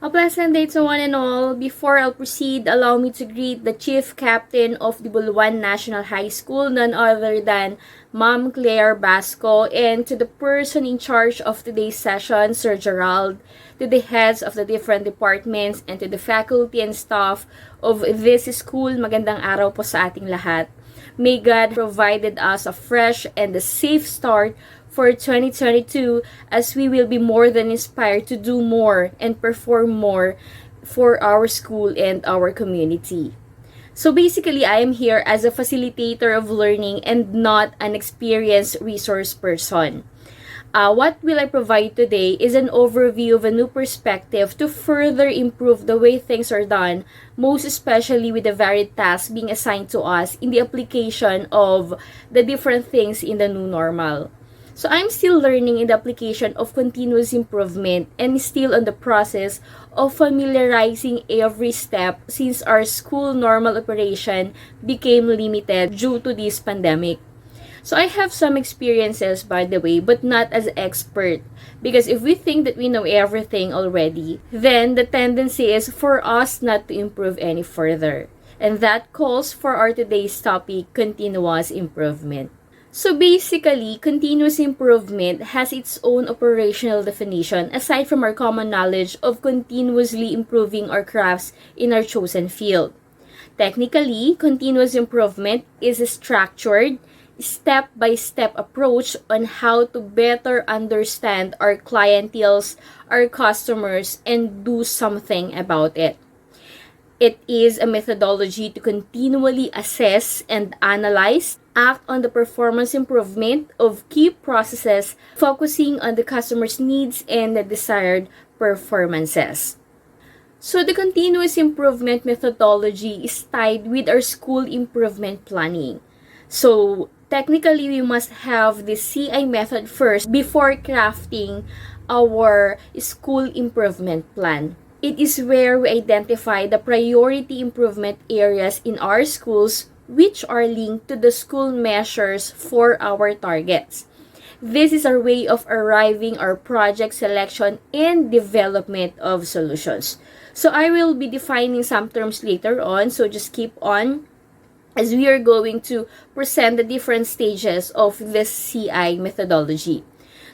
A pleasant day to one and all. Before I'll proceed, allow me to greet the Chief Captain of the Buluan National High School, none other than Ma'am Claire Basco, and to the person in charge of today's session, Sir Gerald, to the heads of the different departments, and to the faculty and staff of this school. Magandang araw po sa ating lahat. May God provided us a fresh and a safe start for 2022 as we will be more than inspired to do more and perform more for our school and our community. So basically, I am here as a facilitator of learning and not an experienced resource person. What will I provide today is an overview of a new perspective to further improve the way things are done, most especially with the varied tasks being assigned to us in the application of the different things in the new normal. So I'm still learning in the application of continuous improvement and still on the process of familiarizing every step since our school normal operation became limited due to this pandemic. So I have some experiences, by the way, but not as expert. Because if we think that we know everything already, then the tendency is for us not to improve any further. And that calls for our today's topic, continuous improvement. So basically, continuous improvement has its own operational definition aside from our common knowledge of continuously improving our crafts in our chosen field. Technically, continuous improvement is a structured, step-by-step approach on how to better understand our clienteles, our customers, and do something about it. It is a methodology to continually assess and analyze, act on the performance improvement of key processes, focusing on the customer's needs and the desired performances. So the continuous improvement methodology is tied with our school improvement planning. So technically, we must have the CI method first before crafting our school improvement plan. It is where we identify the priority improvement areas in our schools which are linked to the school measures for our targets. This is our way of arriving our project selection and development of solutions. So I will be defining some terms later on, so just keep on as we are going to present the different stages of this CI methodology.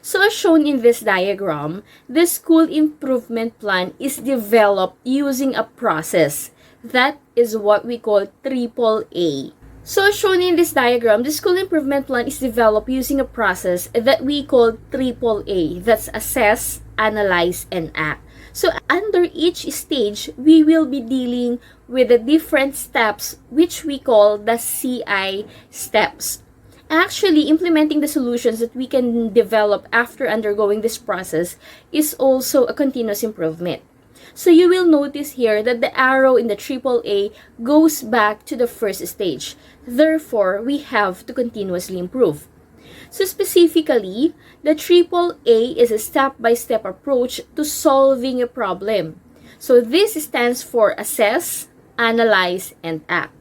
So as shown in this diagram, the school improvement plan is developed using a process. That is what we call AAA. So as shown in this diagram, the school improvement plan is developed using a process that we call AAA. That's assess, analyze, and act. So under each stage, we will be dealing with the different steps which we call the CI steps. Actually, implementing the solutions that we can develop after undergoing this process is also a continuous improvement. So you will notice here that the arrow in the AAA goes back to the first stage. Therefore, we have to continuously improve. So specifically, the AAA is a step-by-step approach to solving a problem. So this stands for assess, analyze, and act.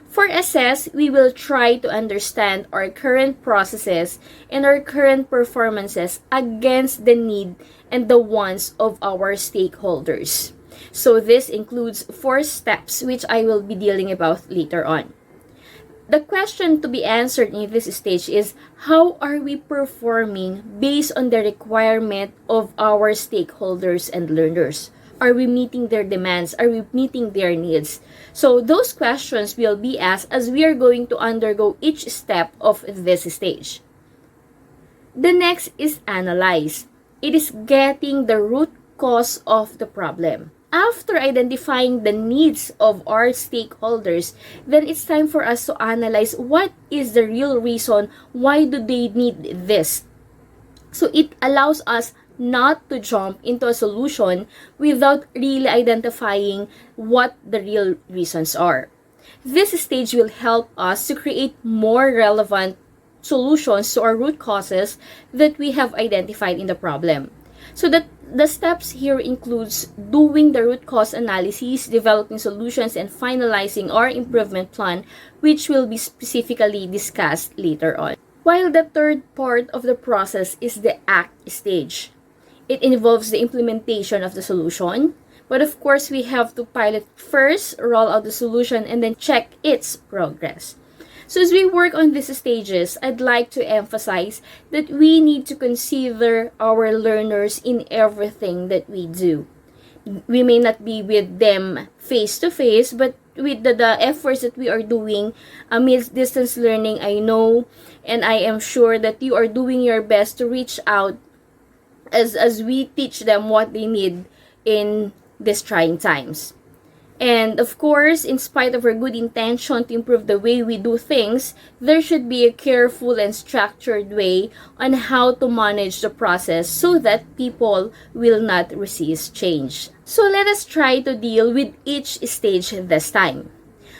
For assess, we will try to understand our current processes and our current performances against the need and the wants of our stakeholders. So this includes 4 steps which I will be dealing about later on. The question to be answered in this stage is, how are we performing based on the requirement of our stakeholders and learners? Are we meeting their demands? Are we meeting their needs? So those questions will be asked as we are going to undergo each step of this stage. The next is analyze. It is getting the root cause of the problem. After identifying the needs of our stakeholders, then it's time for us to analyze what is the real reason why do they need this. So it allows us not to jump into a solution without really identifying what the real reasons are. This stage will help us to create more relevant solutions to our root causes that we have identified in the problem. So that the steps here includes doing the root cause analysis, developing solutions, and finalizing our improvement plan, which will be specifically discussed later on. While the third part of the process is the act stage. It involves the implementation of the solution. But of course, we have to pilot first, roll out the solution, and then check its progress. So as we work on these stages, I'd like to emphasize that we need to consider our learners in everything that we do. We may not be with them face to face, but with the efforts that we are doing amidst distance learning, I know and I am sure that you are doing your best to reach out as we teach them what they need in these trying times. And of course, in spite of our good intention to improve the way we do things, there should be a careful and structured way on how to manage the process so that people will not resist change. So let us try to deal with each stage this time.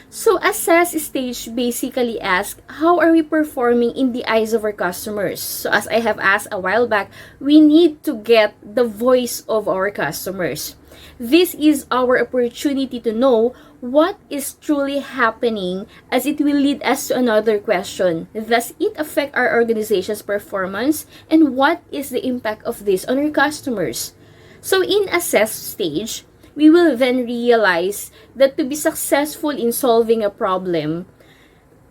So assess stage basically asks, how are we performing in the eyes of our customers? So as I have asked a while back, we need to get the voice of our customers. This is our opportunity to know what is truly happening, as it will lead us to another question. Does it affect our organization's performance? And what is the impact of this on our customers? So in assess stage, we will then realize that to be successful in solving a problem,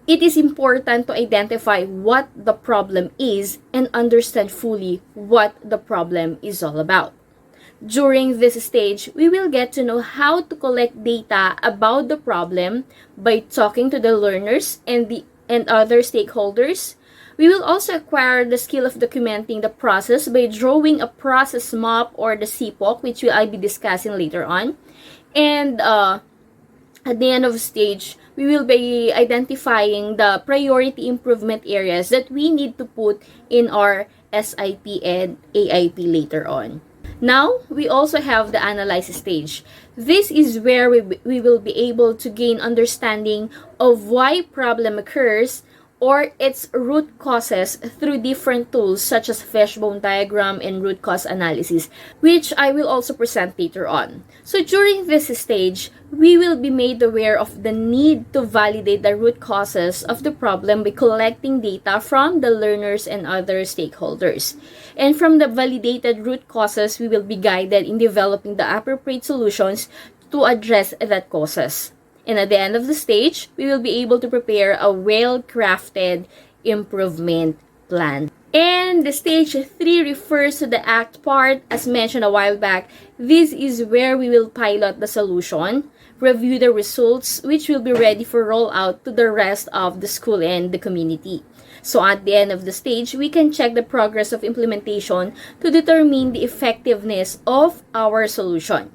it is important to identify what the problem is and understand fully what the problem is all about. During this stage, we will get to know how to collect data about the problem by talking to the learners and other stakeholders. We will also acquire the skill of documenting the process by drawing a process map, or the CPOC, which I'll be discussing later on. And at the end of the stage, we will be identifying the priority improvement areas that we need to put in our SIP and AIP later on. Now, we also have the analyze stage. This is where we will be able to gain understanding of why problem occurs or its root causes through different tools such as fishbone diagram and root cause analysis, which I will also present later on. So during this stage, we will be made aware of the need to validate the root causes of the problem by collecting data from the learners and other stakeholders. And from the validated root causes, we will be guided in developing the appropriate solutions to address that causes. And at the end of the stage, we will be able to prepare a well-crafted improvement plan. And the stage 3 refers to the act part. As mentioned a while back, this is where we will pilot the solution, review the results, which will be ready for rollout to the rest of the school and the community. So at the end of the stage, we can check the progress of implementation to determine the effectiveness of our solution.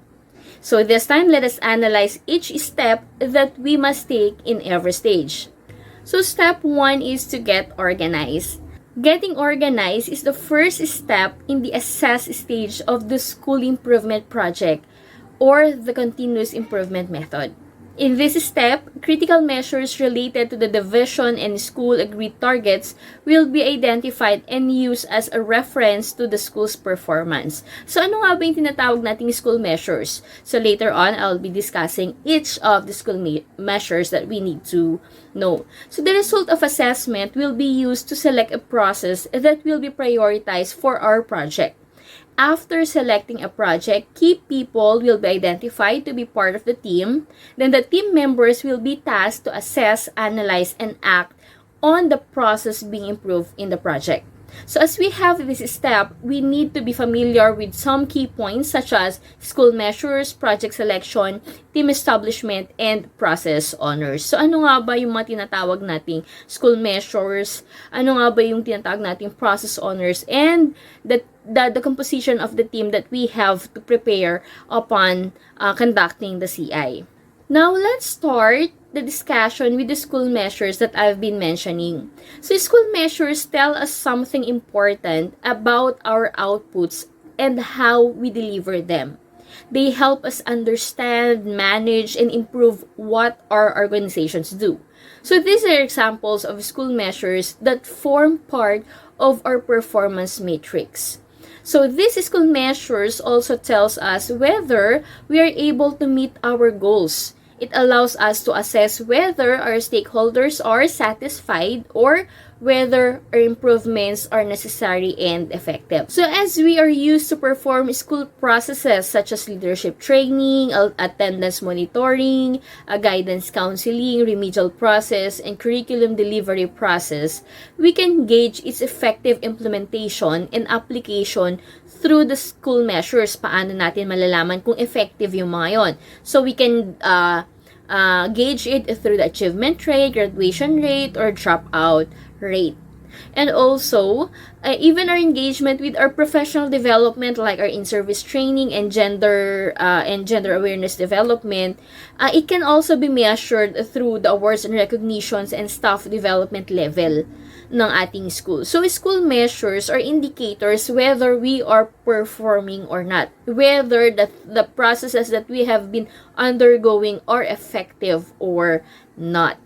So this time, let us analyze each step that we must take in every stage. So step 1 is to get organized. Getting organized is the first step in the assess stage of the school improvement project or the continuous improvement method. In this step, critical measures related to the division and school agreed targets will be identified and used as a reference to the school's performance. So ano nga ba yung tinatawag nating school measures? So later on, I'll be discussing each of the school measures that we need to know. So the result of assessment will be used to select a process that will be prioritized for our project. After selecting a project, key people will be identified to be part of the team. Then the team members will be tasked to assess, analyze, and act on the process being improved in the project. So as we have this step, we need to be familiar with some key points such as school measures, project selection, team establishment, and process honors. So ano nga ba yung mga tinatawag nating school measures? Ano nga ba yung tinatawag nating process honors? And the composition of the team that we have to prepare upon conducting the CI. Now, let's start the discussion with the school measures that I've been mentioning. So, school measures tell us something important about our outputs and how we deliver them. They help us understand, manage, and improve what our organizations do. So, these are examples of school measures that form part of our performance matrix. So, these school measures also tells us whether we are able to meet our goals. It allows us to assess whether our stakeholders are satisfied or whether our improvements are necessary and effective. So as we are used to perform school processes such as leadership training, attendance monitoring, guidance counseling, remedial process, and curriculum delivery process, we can gauge its effective implementation and application through the school measures. Paano natin malalaman kung effective yung mga yon? So we can gauge it through the achievement rate, graduation rate, or dropout rate. And also, even our engagement with our professional development, like our in-service training and gender awareness development, it can also be measured through the awards and recognitions and staff development level ng ating school. So, school measures are indicators whether we are performing or not, whether the processes that we have been undergoing are effective or not.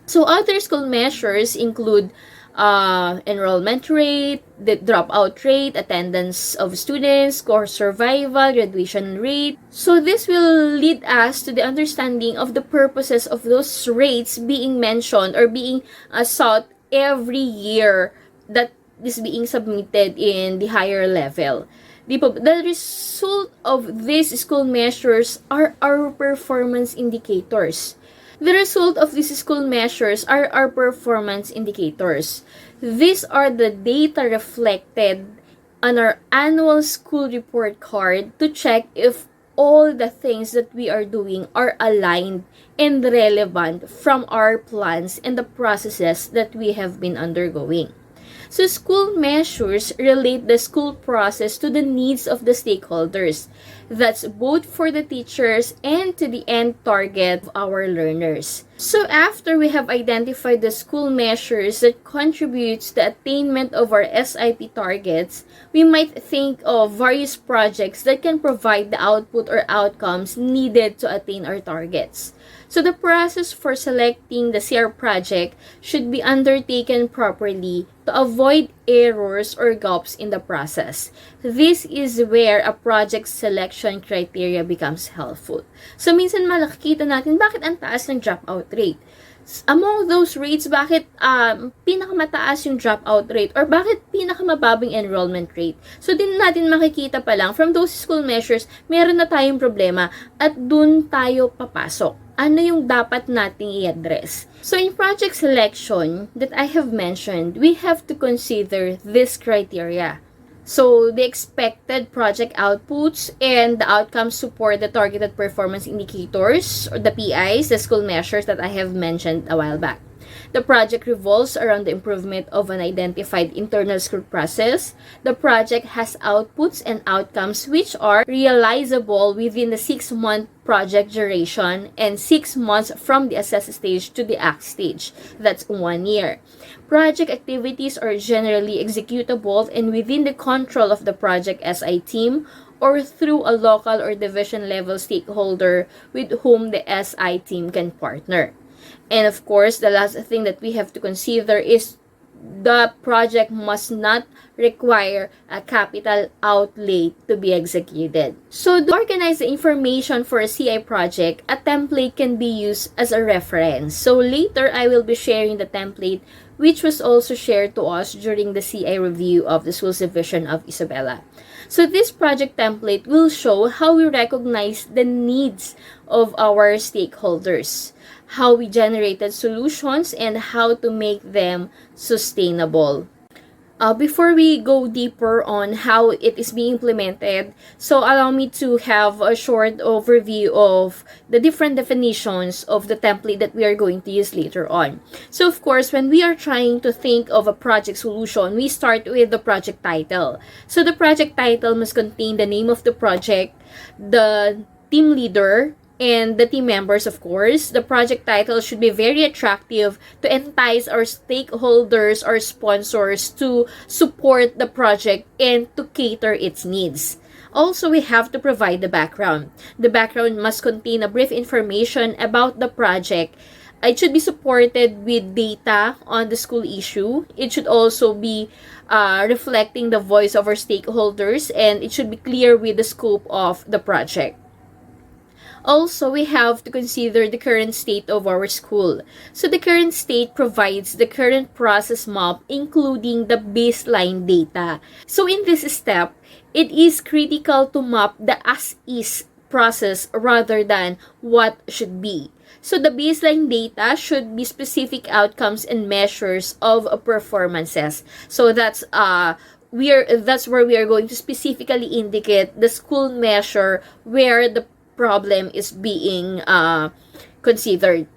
So, other school measures include enrollment rate, the dropout rate, attendance of students, course survival, graduation rate. So this will lead us to the understanding of the purposes of those rates being mentioned or being sought every year that is being submitted in the higher level. The result of these school measures are our performance indicators. The result of these school measures are our performance indicators. These are the data reflected on our annual school report card to check if all the things that we are doing are aligned and relevant from our plans and the processes that we have been undergoing. So, school measures relate the school process to the needs of the stakeholders. That's both for the teachers and to the end target of our learners. So, after we have identified the school measures that contribute to the attainment of our SIP targets, we might think of various projects that can provide the output or outcomes needed to attain our targets. So, the process for selecting the CR project should be undertaken properly to avoid errors or gaps in the process. This is where a project selection criteria becomes helpful. So, minsan makikita natin bakit ang taas ng dropout rate. Among those rates, bakit pinakamataas yung dropout rate or bakit pinakamababang enrollment rate? So, din natin makikita pa lang from those school measures, meron na tayong problema at dun tayo papasok. Ano yung dapat nating i-address? So, in project selection that I have mentioned, we have to consider this criteria. So, the expected project outputs and the outcomes support the targeted performance indicators or the PIs, the school measures that I have mentioned a while back. The project revolves around the improvement of an identified internal school process. The project has outputs and outcomes which are realizable within the 6-month project duration and 6 months from the assess stage to the act stage. That's 1 year. Project activities are generally executable and within the control of the project SI team or through a local or division level stakeholder with whom the SI team can partner. And of course, the last thing that we have to consider is the project must not require a capital outlay to be executed. So, to organize the information for a CI project, a template can be used as a reference. So, later I will be sharing the template which was also shared to us during the CI review of the Schools Division of Isabela. So, this project template will show how we recognize the needs of our stakeholders, how we generated solutions, and how to make them sustainable. Before we go deeper on how it is being implemented, so allow me to have a short overview of the different definitions of the template that we are going to use later on. So of course, when we are trying to think of a project solution, we start with the project title. So the project title must contain the name of the project, the team leader, and the team members, of course. The project title should be very attractive to entice our stakeholders or sponsors to support the project and to cater its needs. Also, we have to provide the background. The background must contain a brief information about the project. It should be supported with data on the school issue. It should also be reflecting the voice of our stakeholders, and it should be clear with the scope of the project. Also, we have to consider the current state of our school. So the current state provides the current process map, including the baseline data. So in this step, it is critical to map the as-is process rather than what should be. So the baseline data should be specific outcomes and measures of performances. So that's where we are going to specifically indicate the school measure where the problem is being considered.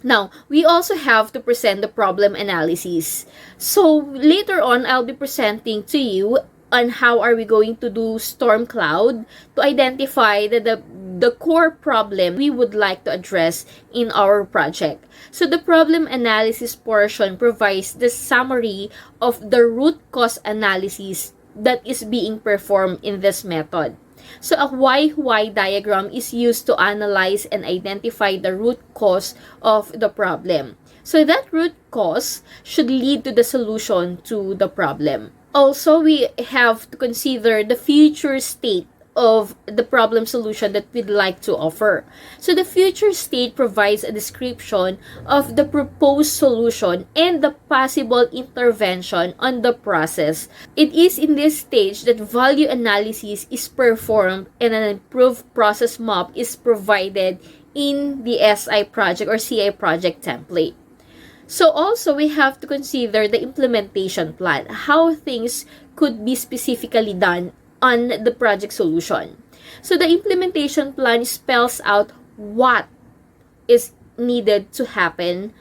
Now, we also have to present the problem analysis. So later on, I'll be presenting to you on how are we going to do storm cloud to identify the core problem we would like to address in our project. So the problem analysis portion provides the summary of the root cause analysis that is being performed in this method. So a why diagram is used to analyze and identify the root cause of the problem. So that root cause should lead to the solution to the problem. Also, we have to consider the future state of the problem solution that we'd like to offer. So the future state provides a description of the proposed solution and the possible intervention on the process. It is in this stage that value analysis is performed and an improved process map is provided in the SI project or CI project template. So also, we have to consider the implementation plan, how things could be specifically done on the project solution. So the implementation plan spells out what is needed to happen,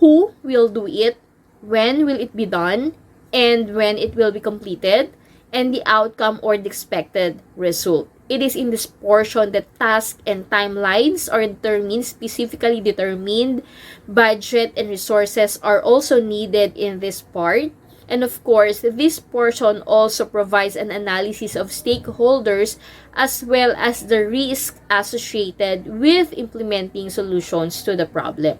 who will do it, when will it be done, and when it will be completed, and the outcome or the expected result. It is in this portion that tasks and timelines are determined, specifically determined. Budget and resources are also needed in this part. And of course, this portion also provides an analysis of stakeholders as well as the risk associated with implementing solutions to the problem.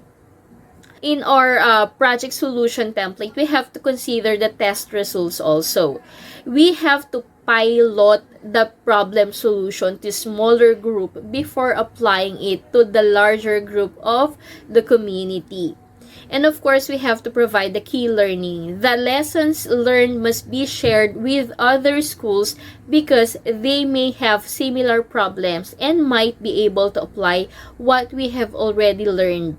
In our project solution template, we have to consider the test results also. We have to pilot the problem solution to smaller group before applying it to the larger group of the community. And of course, we have to provide the key learning. The lessons learned must be shared with other schools because they may have similar problems and might be able to apply what we have already learned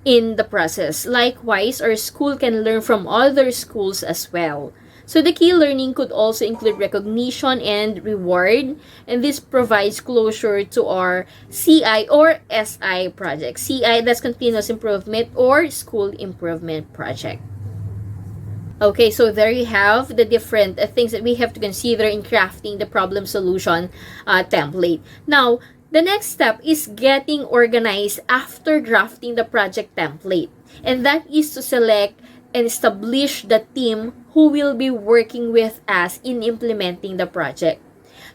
in the process. Likewise, our school can learn from other schools as well. So the key learning could also include recognition and reward, and this provides closure to our CI or SI project. CI, that's continuous improvement or school improvement project. Okay, so there you have the different things that we have to consider in crafting the problem solution template. Now, the next step is getting organized after drafting the project template, and that is to select and establish the team who will be working with us in implementing the project.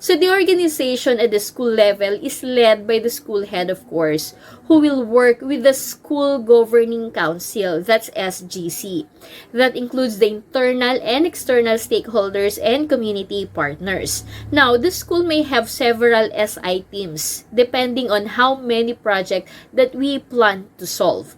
So the organization at the school level is led by the school head, of course, who will work with the school governing council, that's SGC. That includes the internal and external stakeholders and community partners. Now, the school may have several SI teams depending on how many projects that we plan to solve.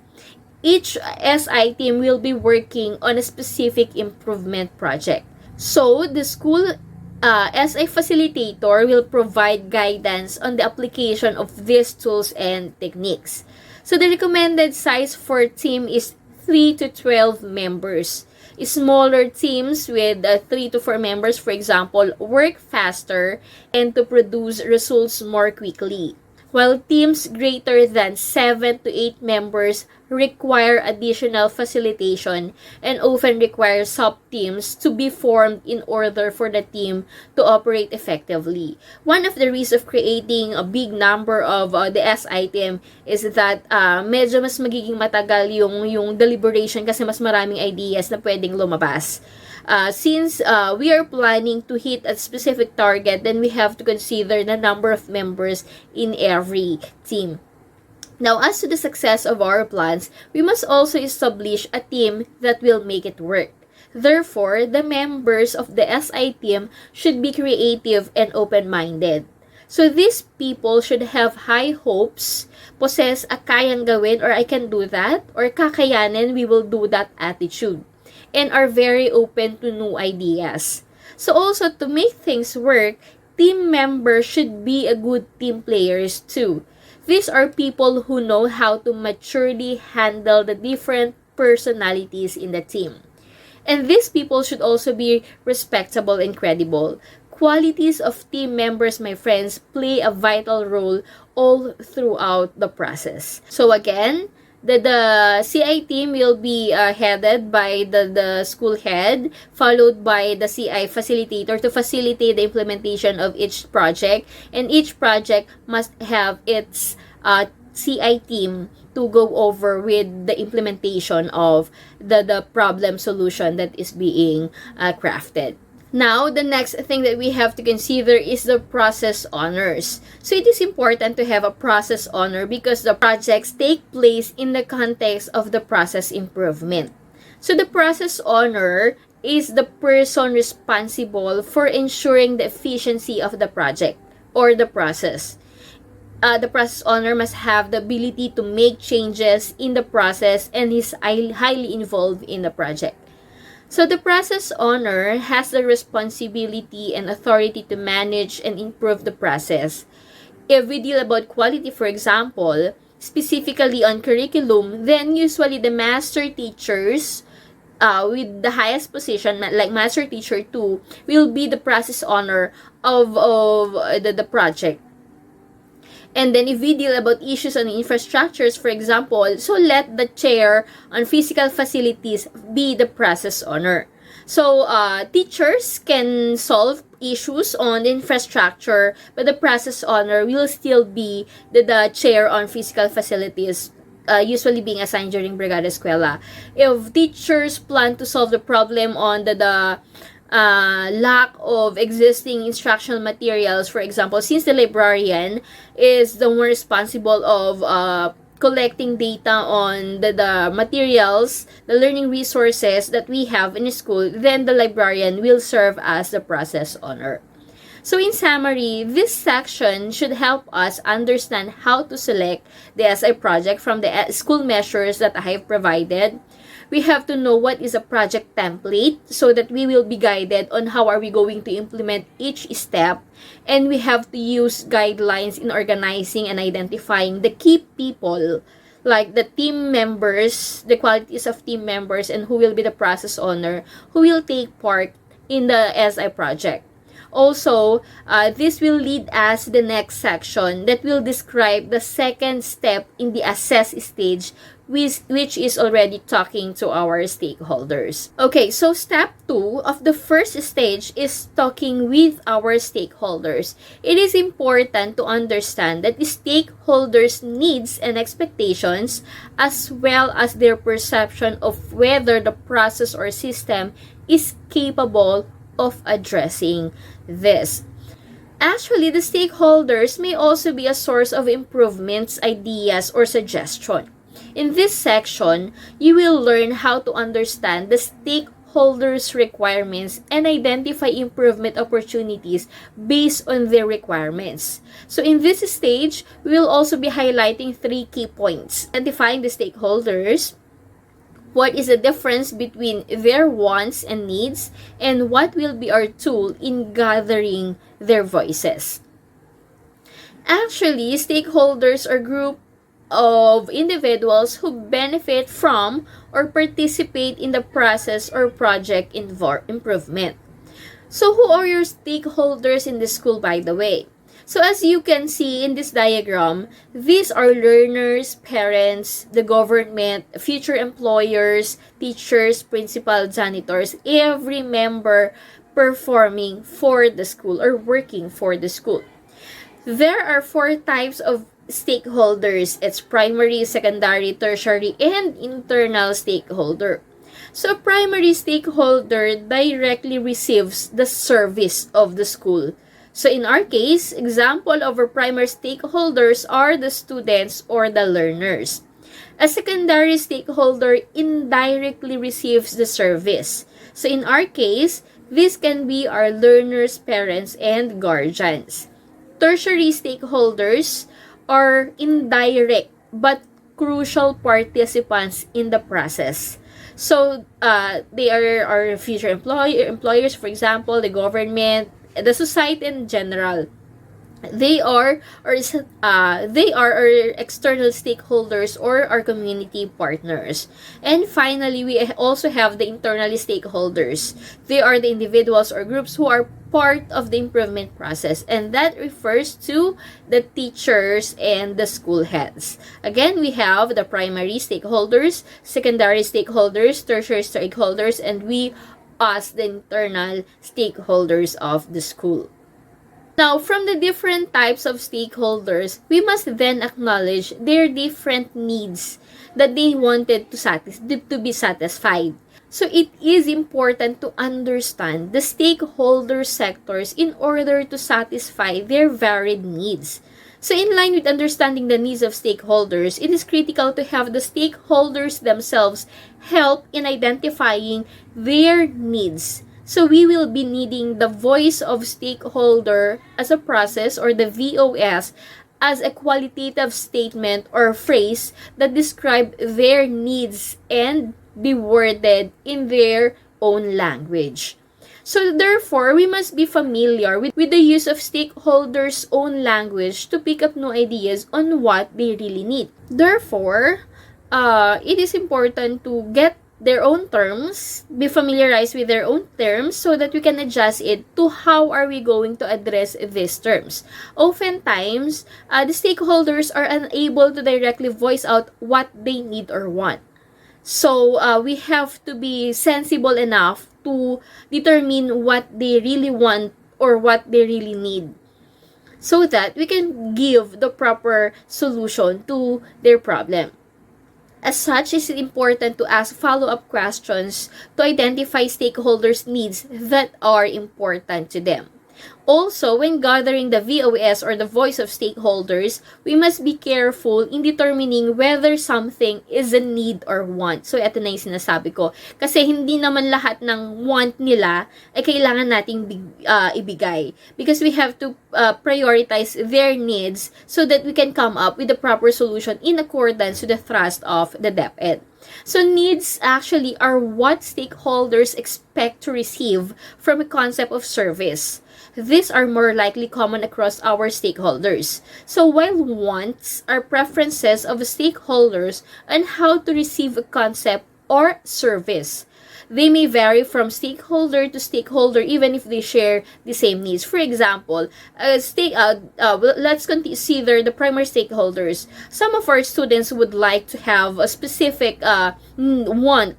Each SI team will be working on a specific improvement project. So, the school SI facilitator will provide guidance on the application of these tools and techniques. So, the recommended size for team is 3 to 12 members. Smaller teams with 3 to 4 members, for example, work faster and to produce results more quickly. While teams greater than 7 to 8 members require additional facilitation and often require sub-teams to be formed in order for the team to operate effectively. One of the reasons of creating a big number of the SI team is that medyo mas magiging matagal yung deliberation kasi mas maraming ideas na pwedeng lumabas. Since we are planning to hit a specific target, then we have to consider the number of members in every team. Now, as to the success of our plans, we must also establish a team that will make it work. Therefore, the members of the SI team should be creative and open-minded. So these people should have high hopes, possess a kayang gawin or I can do that, or kakayanin, we will do that attitude, and are very open to new ideas. So also to make things work, team members should be a good team players too. These are people who know how to maturely handle the different personalities in the team. And these people should also be respectable and credible. Qualities of team members, my friends, play a vital role all throughout the process. So again, the CI team will be headed by the school head, followed by the CI facilitator to facilitate the implementation of each project. And each project must have its CI team to go over with the implementation of the problem solution that is being crafted. Now, the next thing that we have to consider is the process owners. So it is important to have a process owner because the projects take place in the context of the process improvement. So the process owner is the person responsible for ensuring the efficiency of the project or the process. The process owner must have the ability to make changes in the process and is highly involved in the project. So the process owner has the responsibility and authority to manage and improve the process. If we deal about quality, for example, specifically on curriculum, then usually the master teachers with the highest position, like master teacher 2, will be the process owner of the project. And then if we deal about issues on infrastructures, for example, so let the chair on physical facilities be the process owner. So teachers can solve issues on infrastructure, but the process owner will still be the chair on physical facilities, usually being assigned during Brigada Eskwela. If teachers plan to solve the problem on the lack of existing instructional materials, for example, since the librarian is the one responsible of collecting data on the materials, the learning resources that we have in school, then the librarian will serve as the process owner. So in summary, this section should help us understand how to select the SI project from the school measures that I have provided. We have to know what is a project template so that we will be guided on how are we going to implement each step. And we have to use guidelines in organizing and identifying the key people, like the team members, the qualities of team members, and who will be the process owner, who will take part in the SI project. Also, this will lead us to the next section that will describe the second step in the assess stage, which is already talking to our stakeholders. Okay, so step 2 of the first stage is talking with our stakeholders. It is important to understand that the stakeholders' needs and expectations, as well as their perception of whether the process or system is capable of addressing this. Actually, the stakeholders may also be a source of improvements, ideas, or suggestion. In this section, you will learn how to understand the stakeholders' requirements and identify improvement opportunities based on their requirements. So in this stage, we will also be highlighting 3 key points. Identifying the stakeholders, what is the difference between their wants and needs, and what will be our tool in gathering their voices. Actually, stakeholders are group of individuals who benefit from or participate in the process or project improvement. So who are your stakeholders in the school, by the way? So as you can see in this diagram, these are learners, parents, the government, future employers, teachers, principal, janitors, every member performing for the school or working for the school. There are 4 types of stakeholders. It's primary, secondary, tertiary, and internal stakeholder. So primary stakeholder directly receives the service of the school. So in our case, example of our primary stakeholders are the students or the learners. A secondary stakeholder indirectly receives the service. So in our case, this can be our learners, parents, and guardians. Tertiary stakeholders are indirect but crucial participants in the process. So, they are our future employers, for example, the government, the society in general. They are our external stakeholders or our community partners. And finally, we also have the internal stakeholders. They are the individuals or groups who are part of the improvement process, and that refers to the teachers and the school heads. Again, we have the primary stakeholders, secondary stakeholders, tertiary stakeholders, and we as the internal stakeholders of the school. Now, from the different types of stakeholders, we must then acknowledge their different needs that they wanted to be satisfied. So, it is important to understand the stakeholder sectors in order to satisfy their varied needs. So, in line with understanding the needs of stakeholders, it is critical to have the stakeholders themselves help in identifying their needs. So, we will be needing the voice of stakeholder as a process, or the VOS, as a qualitative statement or phrase that describe their needs and be worded in their own language. So, therefore, we must be familiar with the use of stakeholders' own language to pick up new ideas on what they really need. Therefore, it is important to get their own terms, be familiarized with their own terms so that we can adjust it to how are we going to address these terms. Oftentimes, the stakeholders are unable to directly voice out what they need or want. So, we have to be sensible enough to determine what they really want or what they really need, so that we can give the proper solution to their problem. As such, it is important to ask follow-up questions to identify stakeholders' needs that are important to them. Also, when gathering the VOS or the voice of stakeholders, we must be careful in determining whether something is a need or want. So, ito na yung sinasabi ko. Kasi hindi naman lahat ng want nila ay kailangan nating ibigay. Because we have to prioritize their needs so that we can come up with the proper solution in accordance with the thrust of the DepEd. So, needs actually are what stakeholders expect to receive from a concept of service. These are more likely common across our stakeholders. So, while wants are preferences of stakeholders on how to receive a concept or service, they may vary from stakeholder to stakeholder even if they share the same needs. For example, let's consider the primary stakeholders. Some of our students would like to have a specific want.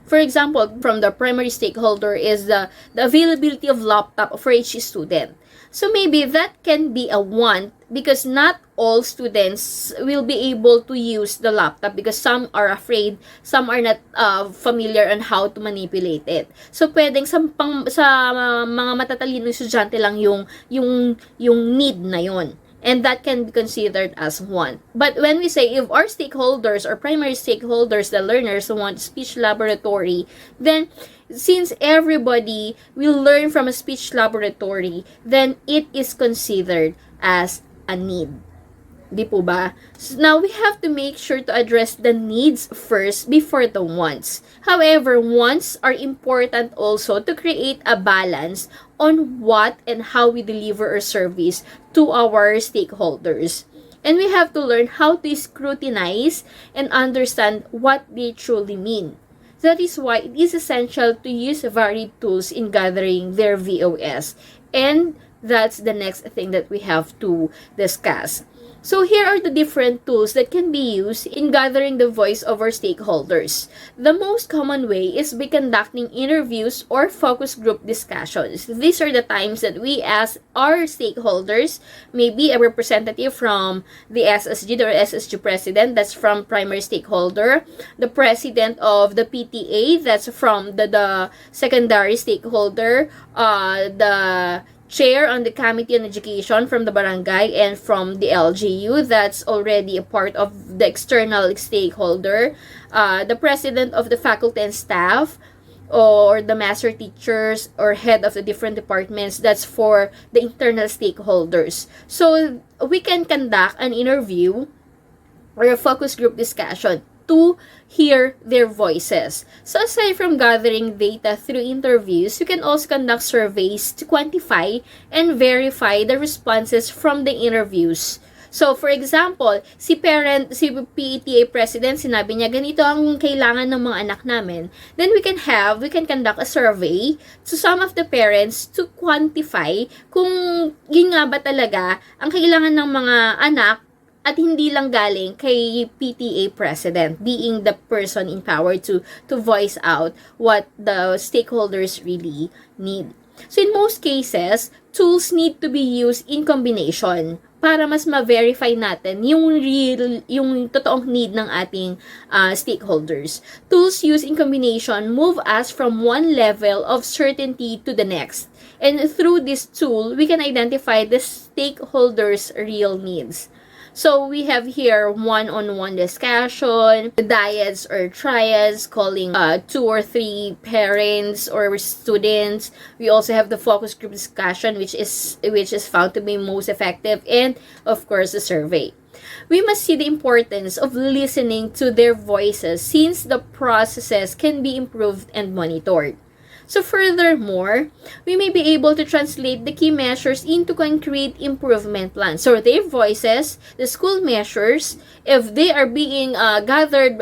For example, from the primary stakeholder is the availability of laptop for each student. So maybe that can be a want because not all students will be able to use the laptop because some are afraid, some are not familiar on how to manipulate it. So pwedeng sa mga matatalinong estudyante lang yung need na yon. And that can be considered as want. But when we say if our stakeholders or primary stakeholders, the learners, want speech laboratory, then since everybody will learn from a speech laboratory, then it is considered as a need. Di po ba? So now, we have to make sure to address the needs first before the wants. However, wants are important also to create a balance on what and how we deliver our service to our stakeholders. And we have to learn how to scrutinize and understand what they truly mean. That is why it is essential to use varied tools in gathering their VOS. And that's the next thing that we have to discuss. So here are the different tools that can be used in gathering the voice of our stakeholders. The most common way is by conducting interviews or focus group discussions. These are the times that we ask our stakeholders, maybe a representative from the SSG or SSG president, that's from primary stakeholder, the president of the PTA, that's from the secondary stakeholder, the chair on the Committee on Education from the barangay, and from the LGU, that's already a part of the external stakeholder, the president of the faculty and staff, or the master teachers or head of the different departments. That's for the internal stakeholders. So we can conduct an interview or a focus group discussion to hear their voices. So aside from gathering data through interviews, you can also conduct surveys to quantify and verify the responses from the interviews. So, for example, si PTA president, sinabi niya, ganito ang kailangan ng mga anak namin. Then, we can conduct a survey to some of the parents to quantify kung yun nga ba talaga ang kailangan ng mga anak at hindi lang galing kay PTA president, being the person in power to voice out what the stakeholders really need. So, in most cases, tools need to be used in combination para mas ma-verify natin yung totoong need ng ating stakeholders. Tools used in combination move us from one level of certainty to the next. And through this tool, we can identify the stakeholders' real needs. So, we have here one-on-one discussion, dyads or triads, calling 2 or 3 parents or students. We also have the focus group discussion, which is found to be most effective, and of course, the survey. We must see the importance of listening to their voices since the processes can be improved and monitored. So furthermore, we may be able to translate the key measures into concrete improvement plans. So their voices, the school measures, if they are being gathered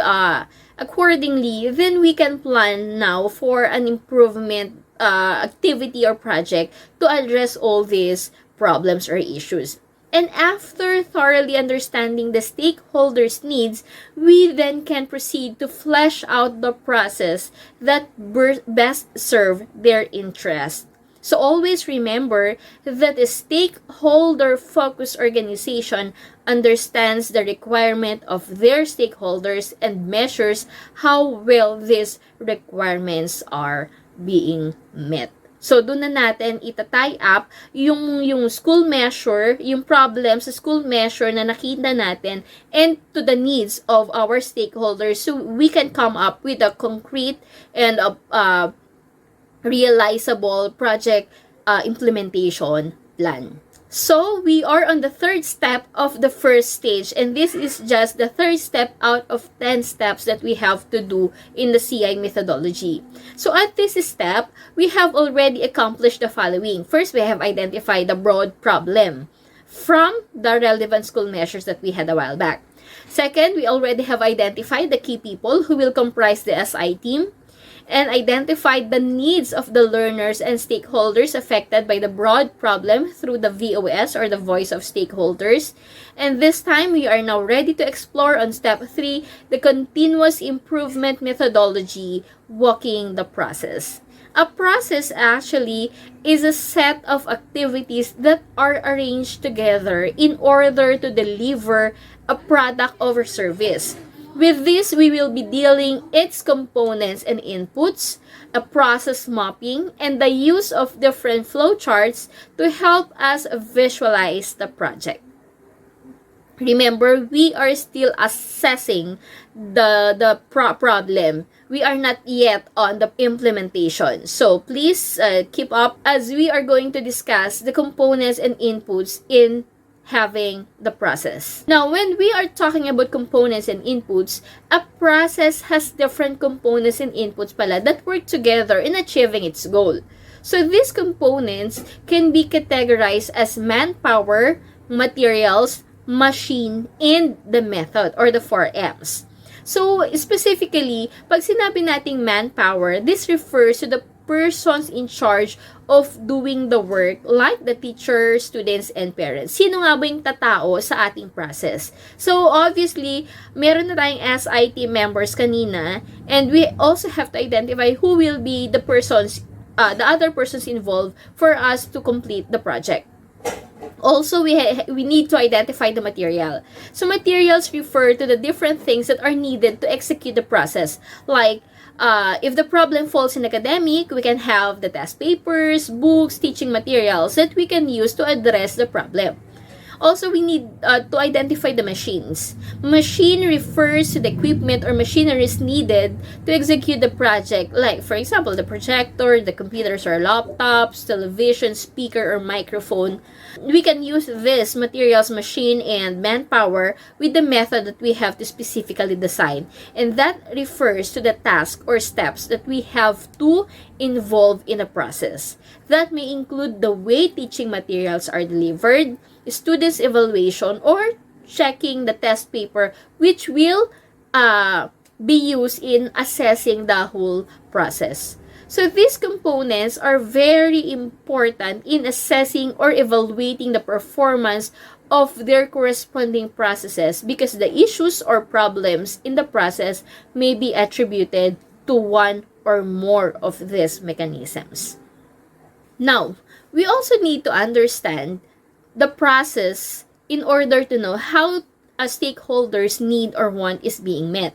accordingly, then we can plan now for an improvement activity or project to address all these problems or issues. And after thoroughly understanding the stakeholders' needs, we then can proceed to flesh out the process that best serve their interest. So always remember that a stakeholder-focused organization understands the requirement of their stakeholders and measures how well these requirements are being met. So, doon na natin ita-tie up yung school measure, yung problem sa school measure na nakita natin, and to the needs of our stakeholders, so we can come up with a concrete and realizable project implementation plan. So, we are on the third step of the first stage, and this is just the third step out of 10 steps that we have to do in the CI methodology. So, at this step, we have already accomplished the following. First, we have identified the broad problem from the relevant school measures that we had a while back. Second, we already have identified the key people who will comprise the SI team, and identified the needs of the learners and stakeholders affected by the broad problem through the VOS or the voice of stakeholders. And this time, we are now ready to explore on step 3, the continuous improvement methodology, walking the process. A process actually is a set of activities that are arranged together in order to deliver a product or service. With this, we will be dealing its components and inputs, a process mapping, and the use of different flowcharts to help us visualize the project. Remember, we are still assessing the problem. We are not yet on the implementation. So please keep up as we are going to discuss the components and inputs in having the process. Now, when we are talking about components and inputs, a process has different components and inputs pala that work together in achieving its goal. So, these components can be categorized as manpower, materials, machine, and the method or the 4 M's. So, specifically, pag sinabi nating manpower, this refers to the persons in charge of doing the work like the teacher, students, and parents. Sino nga ba yung tatao sa ating process? So, obviously, meron na tayong SI team members kanina, and we also have to identify who will be the persons, the other persons involved for us to complete the project. Also, we need to identify the material. So, materials refer to the different things that are needed to execute the process, like if the problem falls in academic, we can have the test papers, books, teaching materials that we can use to address the problem. Also, we need to identify the machines. Machine refers to the equipment or machineries needed to execute the project, like, for example, the projector, the computers or laptops, television, speaker, or microphone. We can use this materials, machine, and manpower with the method that we have to specifically design. And that refers to the task or steps that we have to involve in a process. That may include the way teaching materials are delivered, students' evaluation, or checking the test paper, which will be used in assessing the whole process. So these components are very important in assessing or evaluating the performance of their corresponding processes, because the issues or problems in the process may be attributed to one or more of these mechanisms. Now, we also need to understand the process in order to know how a stakeholder's need or want is being met.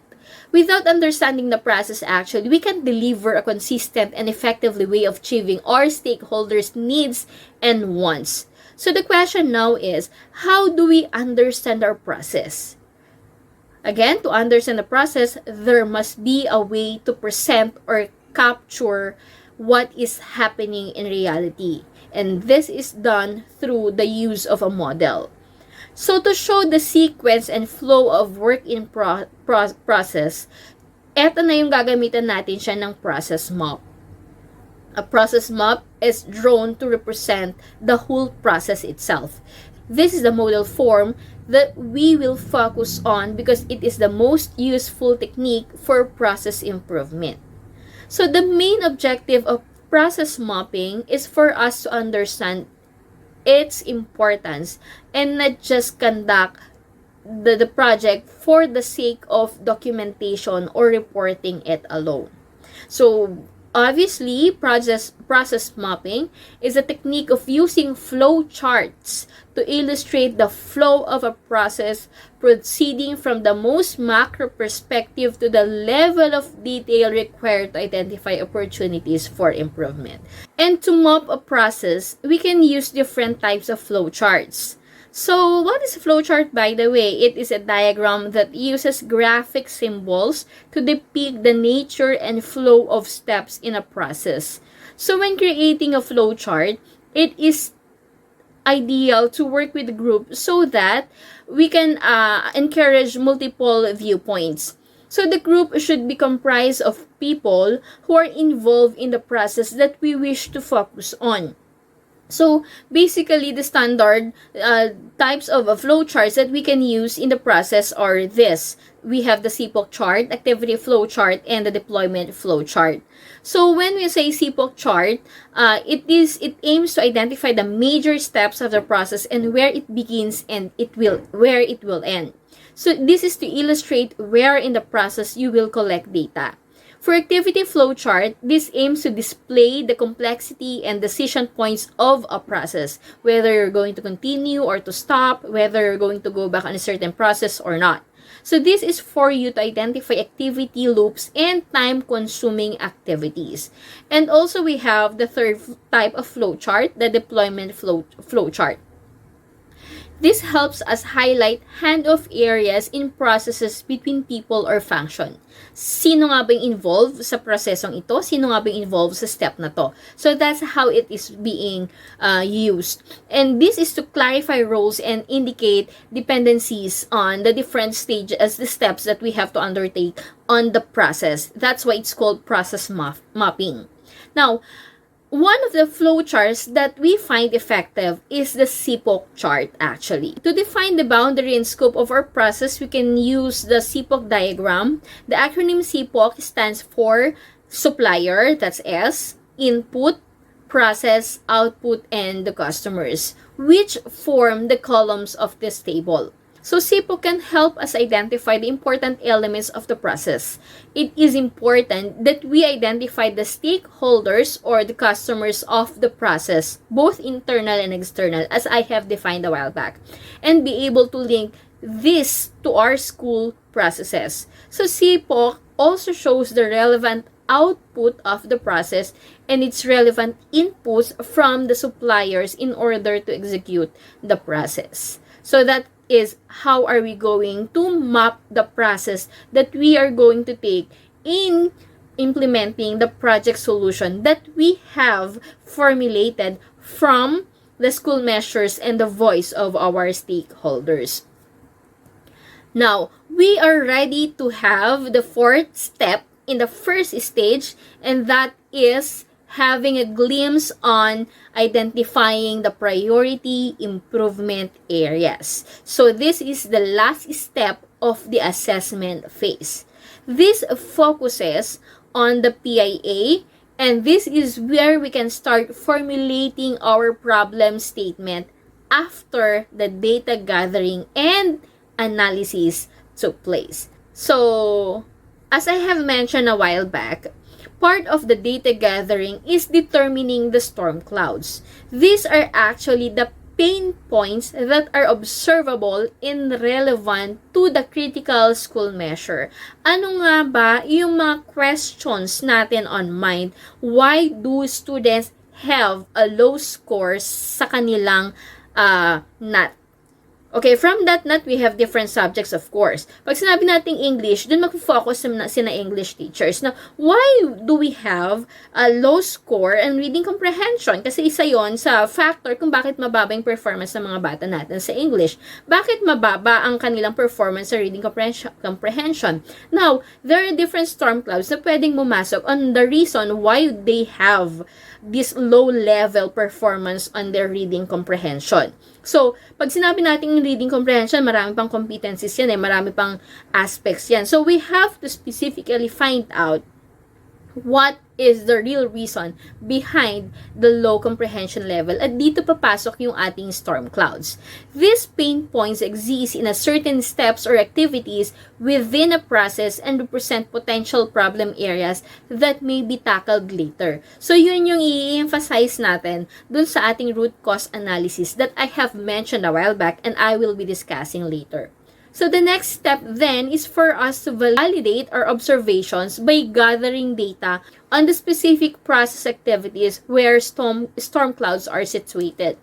Without understanding the process, actually, we can deliver a consistent and effective way of achieving our stakeholders' needs and wants. So the question now is, how do we understand our process? Again, to understand the process, there must be a way to present or capture what is happening in reality. And this is done through the use of a model. So to show the sequence and flow of work in process, eto na yung gagamitan natin siya ng process map. A process map is drawn to represent the whole process itself. This is the model form that we will focus on because it is the most useful technique for process improvement. So the main objective of process mapping is for us to understand its importance and not just conduct the project for the sake of documentation or reporting it alone. So obviously, process mapping is a technique of using flow charts to illustrate the flow of a process, proceeding from the most macro perspective to the level of detail required to identify opportunities for improvement. And to map a process, we can use different types of flow charts. So, what is a flowchart, by the way? It is a diagram that uses graphic symbols to depict the nature and flow of steps in a process. So, when creating a flowchart, it is ideal to work with a group so that we can encourage multiple viewpoints. So, the group should be comprised of people who are involved in the process that we wish to focus on. So, basically, the standard types of flowcharts that we can use in the process are this. We have the CPOC chart, activity flow chart, and the deployment flow chart. So, when we say CPOC chart, it aims to identify the major steps of the process and where it begins and where it will end. So, this is to illustrate where in the process you will collect data. For activity flowchart, this aims to display the complexity and decision points of a process, whether you're going to continue or to stop, whether you're going to go back on a certain process or not. So this is for you to identify activity loops and time-consuming activities. And also we have the third type of flowchart, the deployment flowchart. This helps us highlight handoff areas in processes between people or function. Sino nga ba involved sa prosesong ito? Sino nga ba involved sa step na to? So that's how it is being used. And this is to clarify roles and indicate dependencies on the different stages, the steps that we have to undertake on the process. That's why it's called process mapping. Now, one of the flowcharts that we find effective is the CPOC chart, actually. To define the boundary and scope of our process, we can use the CPOC diagram. The acronym CPOC stands for supplier, that's S, input, process, output, and the customers, which form the columns of this table. So CPOC can help us identify the important elements of the process. It is important that we identify the stakeholders or the customers of the process, both internal and external, as I have defined a while back, and be able to link this to our school processes. So CPOC also shows the relevant output of the process and its relevant inputs from the suppliers in order to execute the process. So that is how are we going to map the process that we are going to take in implementing the project solution that we have formulated from the school measures and the voice of our stakeholders. Now, we are ready to have the fourth step in the first stage, and that is having a glimpse on identifying the priority improvement areas. So this is the last step of the assessment phase. This focuses on the PIA, and this is where we can start formulating our problem statement after the data gathering and analysis took place. So, as I have mentioned a while back, part of the data gathering is determining the storm clouds. These are actually the pain points that are observable and relevant to the critical school measure. Ano nga ba yung mga questions natin on mind? Why do students have a low score sa kanilang NAT? Okay, from that NAT, we have different subjects, of course. Pag sinabi nating English, dun mag-focus sina English teachers. Now, why do we have a low score in reading comprehension? Kasi isa yon sa factor kung bakit mababa yung performance ng mga bata natin sa English. Bakit mababa ang kanilang performance sa reading comprehension? Now, there are different storm clouds na pwedeng pumasok on the reason why they have this low-level performance on their reading comprehension. So, pag sinabi natin reading comprehension, marami pang competencies yan marami pang aspects yan. So, we have to specifically find out what is the real reason behind the low comprehension level. At dito papasok yung ating storm clouds. These pain points exist in a certain steps or activities within a process and represent potential problem areas that may be tackled later. So yun yung i-emphasize natin dun sa ating root cause analysis that I have mentioned a while back and I will be discussing later. So the next step then is for us to validate our observations by gathering data on the specific process activities where storm clouds are situated.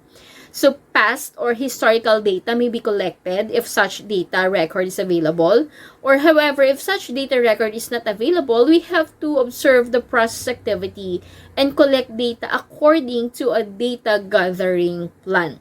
So past or historical data may be collected if such data record is available. Or however, if such data record is not available, we have to observe the process activity and collect data according to a data gathering plan.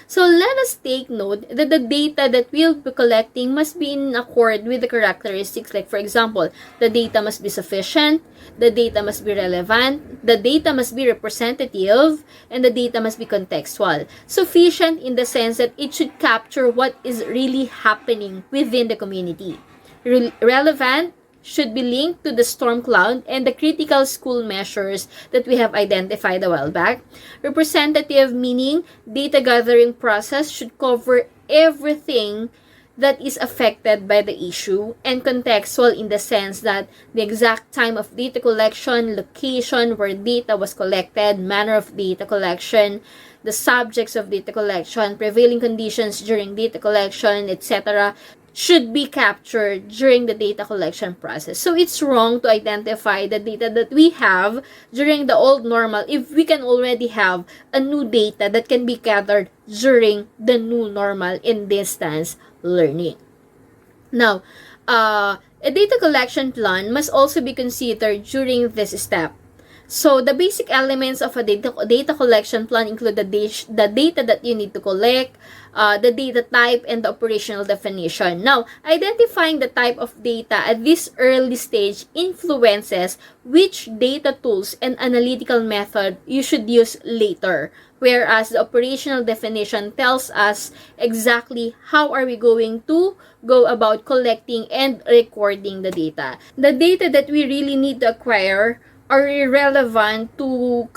So let us take note that the data that we'll be collecting must be in accord with the characteristics. Like for example, the data must be sufficient, the data must be relevant, the data must be representative, and the data must be contextual. Sufficient in the sense that it should capture what is really happening within the community. Relevant should be linked to the storm cloud and the critical school measures that we have identified a while back. Representative meaning data gathering process should cover everything that is affected by the issue, and contextual in the sense that the exact time of data collection, location where data was collected, manner of data collection, the subjects of data collection, prevailing conditions during data collection, etc. should be captured during the data collection process. So it's wrong to identify the data that we have during the old normal if we can already have a new data that can be gathered during the new normal in distance learning. Now, a data collection plan must also be considered during this step. So, the basic elements of a data collection plan include the data that you need to collect, the data type, and the operational definition. Now, identifying the type of data at this early stage influences which data tools and analytical method you should use later, whereas the operational definition tells us exactly how are we going to go about collecting and recording the data. The data that we really need to acquire are irrelevant to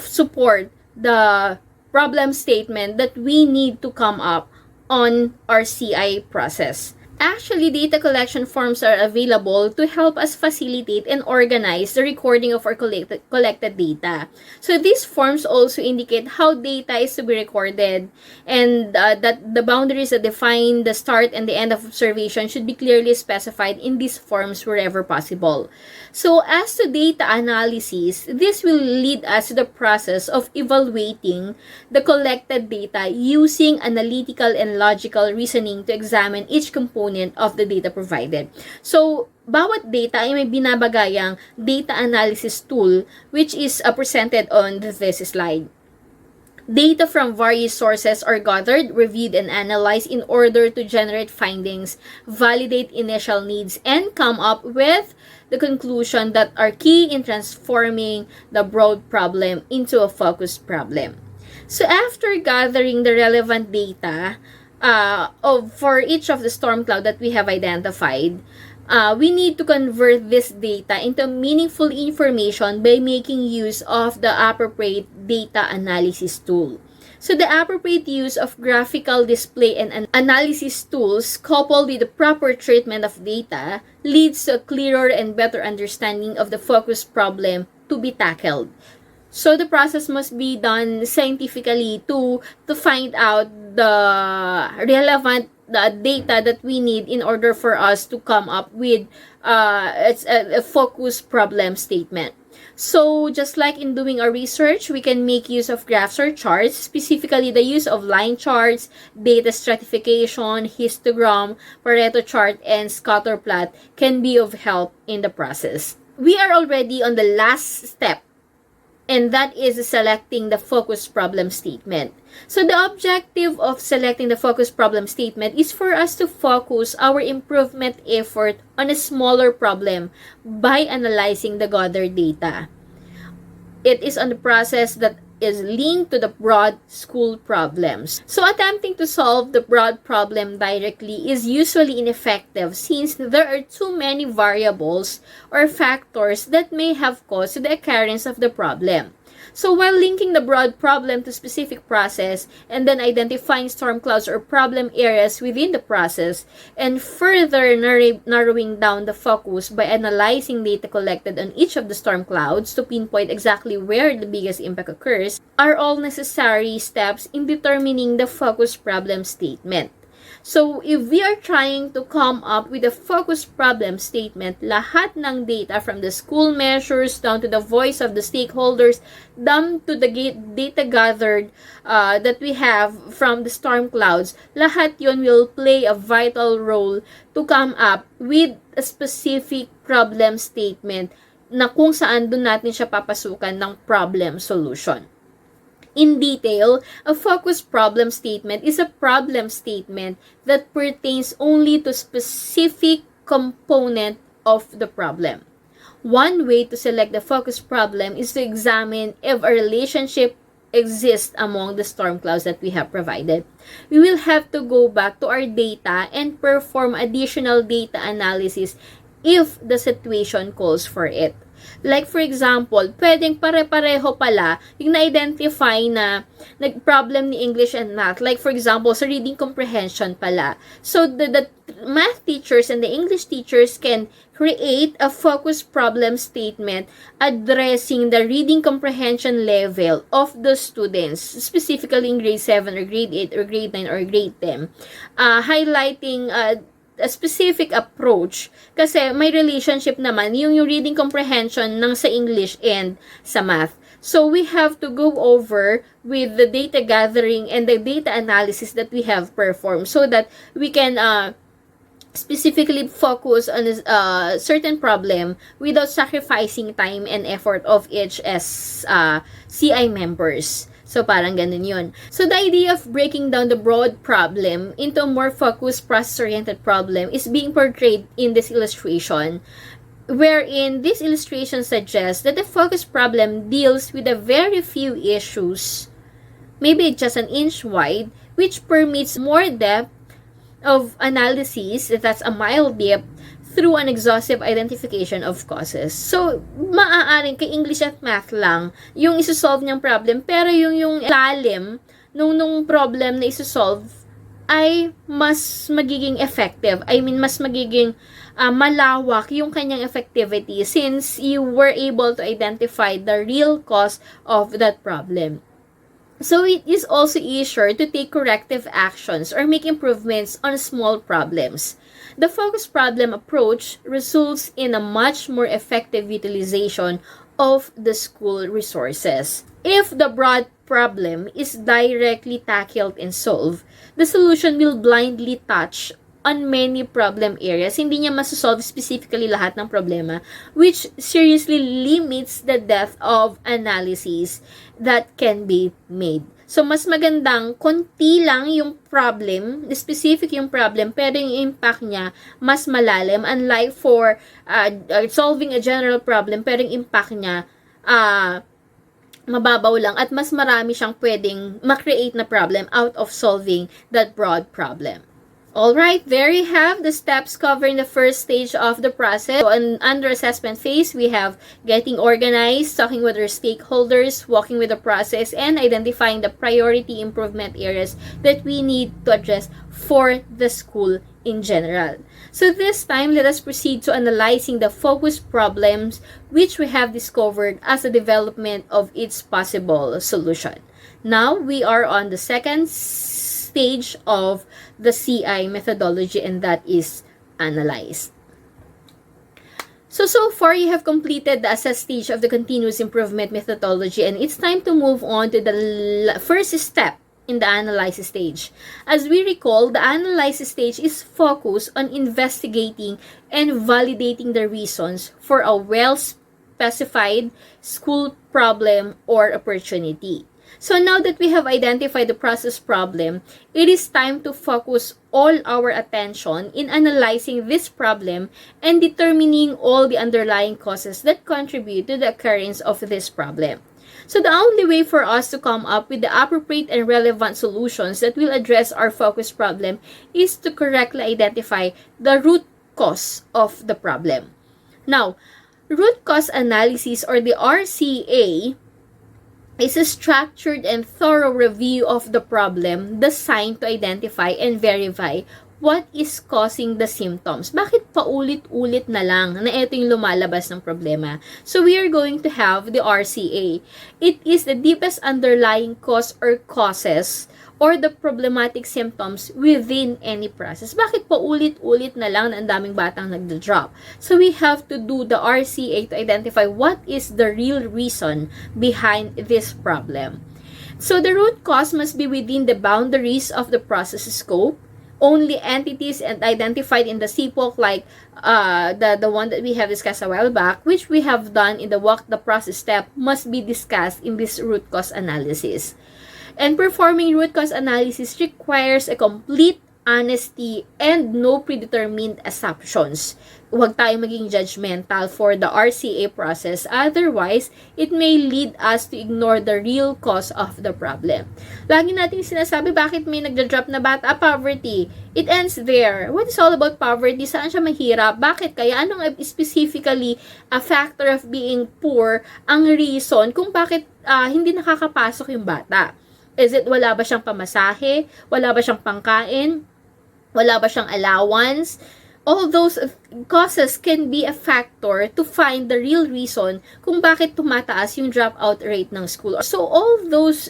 support the problem statement that we need to come up on our CI process. Actually, data collection forms are available to help us facilitate and organize the recording of our collected data. So these forms also indicate how data is to be recorded, and that the boundaries that define the start and the end of observation should be clearly specified in these forms wherever possible. So as to data analysis, this will lead us to the process of evaluating the collected data using analytical and logical reasoning to examine each component of the data provided. So, bawat data ay may binabagayang data analysis tool which is presented on this slide. Data from various sources are gathered, reviewed, and analyzed in order to generate findings, validate initial needs, and come up with the conclusion that are key in transforming the broad problem into a focused problem. So after gathering the relevant data for each of the storm cloud that we have identified, we need to convert this data into meaningful information by making use of the appropriate data analysis tool. So the appropriate use of graphical display and analysis tools coupled with the proper treatment of data leads to a clearer and better understanding of the focused problem to be tackled. So the process must be done scientifically to find out the relevant data that we need in order for us to come up with a focused problem statement. So just like in doing our research, we can make use of graphs or charts, specifically the use of line charts, data stratification, histogram, Pareto chart, and scatter plot can be of help in the process. We are already on the last step, and that is selecting the focus problem statement. So the objective of selecting the focus problem statement is for us to focus our improvement effort on a smaller problem by analyzing the gathered data. It is on the process that is linked to the broad school problems. So attempting to solve the broad problem directly is usually ineffective since there are too many variables or factors that may have caused the occurrence of the problem. So while linking the broad problem to specific process and then identifying storm clouds or problem areas within the process and further narrowing down the focus by analyzing data collected on each of the storm clouds to pinpoint exactly where the biggest impact occurs are all necessary steps in determining the focus problem statement. So, if we are trying to come up with a focus problem statement, lahat ng data from the school measures down to the voice of the stakeholders, down to the data gathered that we have from the storm clouds, lahat yon will play a vital role to come up with a specific problem statement na kung saan doon natin siya papasukan ng problem solution. In detail, a focused problem statement is a problem statement that pertains only to specific component of the problem. One way to select the focused problem is to examine if a relationship exists among the storm clouds that we have provided. We will have to go back to our data and perform additional data analysis if the situation calls for it. Like for example, pwedeng pare-pareho pala yung na-identify na nag-problem ni English and Math. Like for example, sa reading comprehension pala. So the math teachers and the English teachers can create a focused problem statement addressing the reading comprehension level of the students, specifically in grade 7 or grade 8 or grade 9 or grade 10, highlighting a specific approach kasi may relationship naman yung reading comprehension ng sa English and sa Math. So we have to go over with the data gathering and the data analysis that we have performed so that we can specifically focus on a certain problem without sacrificing time and effort of each CI members. So, parang ganun yun. So, the idea of breaking down the broad problem into a more focused, process-oriented problem is being portrayed in this illustration, wherein this illustration suggests that the focused problem deals with a very few issues, maybe just an inch wide, which permits more depth of analysis, that's a mild depth, through an exhaustive identification of causes. So, maaaring kay English at Math lang yung isosolve niyang problem, pero yung lalim nung problem na isosolve ay mas magiging effective. I mean, mas magiging malawak yung kanyang effectivity since you were able to identify the real cause of that problem. So it is also easier to take corrective actions or make improvements on small problems. The focus problem approach results in a much more effective utilization of the school resources. If the broad problem is directly tackled and solved, the solution will blindly touch on many problem areas. Hindi niya masosolve specifically lahat ng problema, which seriously limits the depth of analysis that can be made. So, mas magandang konti lang yung problem, specific yung problem, pero yung impact niya mas malalim. Unlike for solving a general problem, pero yung impact niya mababaw lang at mas marami siyang pwedeng ma-create na problem out of solving that broad problem. Alright, there you have the steps covering the first stage of the process. So, under assessment phase, we have getting organized, talking with our stakeholders, walking with the process, and identifying the priority improvement areas that we need to address for the school in general. So this time, let us proceed to analyzing the focus problems which we have discovered as the development of its possible solution. Now, we are on the second stage of the CI methodology, and that is analyze. So far, you have completed the assess stage of the continuous improvement methodology, and it's time to move on to the first step in the analysis stage. As we recall, the analysis stage is focused on investigating and validating the reasons for a well-specified school problem or opportunity. So now that we have identified the process problem, it is time to focus all our attention in analyzing this problem and determining all the underlying causes that contribute to the occurrence of this problem. So the only way for us to come up with the appropriate and relevant solutions that will address our focus problem is to correctly identify the root cause of the problem. Now, root cause analysis, or the RCA, is a structured and thorough review of the problem designed to identify and verify what is causing the symptoms. Bakit paulit-ulit na lang na ito yung lumalabas ng problema? So we are going to have the RCA. It is the deepest underlying cause or causes or the problematic symptoms within any process. Bakit paulit-ulit na lang na ang daming batang nagda-drop? So we have to do the RCA to identify what is the real reason behind this problem. So the root cause must be within the boundaries of the process scope. Only entities and identified in the CPOC, like the one that we have discussed a while back, which we have done in the walk the process step, must be discussed in this root cause analysis. And performing root cause analysis requires a complete honesty and no predetermined assumptions. Huwag tayo maging judgmental for the RCA process. Otherwise, it may lead us to ignore the real cause of the problem. Lagi nating sinasabi, bakit may nagda-drop na bata? Poverty. It ends there. What is all about poverty? Saan siya mahirap? Bakit kaya? Anong specifically a factor of being poor ang reason kung bakit hindi nakakapasok yung bata? Is it wala ba siyang pamasahe? Wala ba siyang pangkain? Wala ba siyang allowance? All those causes can be a factor to find the real reason kung bakit tumataas yung dropout rate ng school. So all those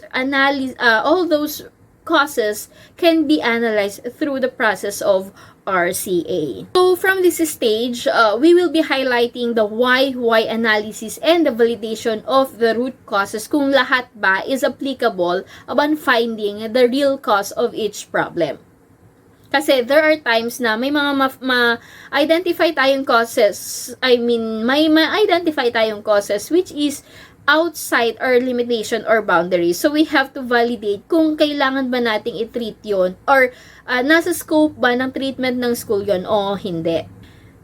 causes can be analyzed through the process of RCA. So from this stage, we will be highlighting the why analysis and the validation of the root causes kung lahat ba is applicable upon finding the real cause of each problem. Kasi there are times na may mga ma-identify tayong causes, may ma-identify tayong causes which is outside our limitation or boundaries. So we have to validate kung kailangan ba nating i-treat yon or nasa scope ba ng treatment ng school yon o hindi.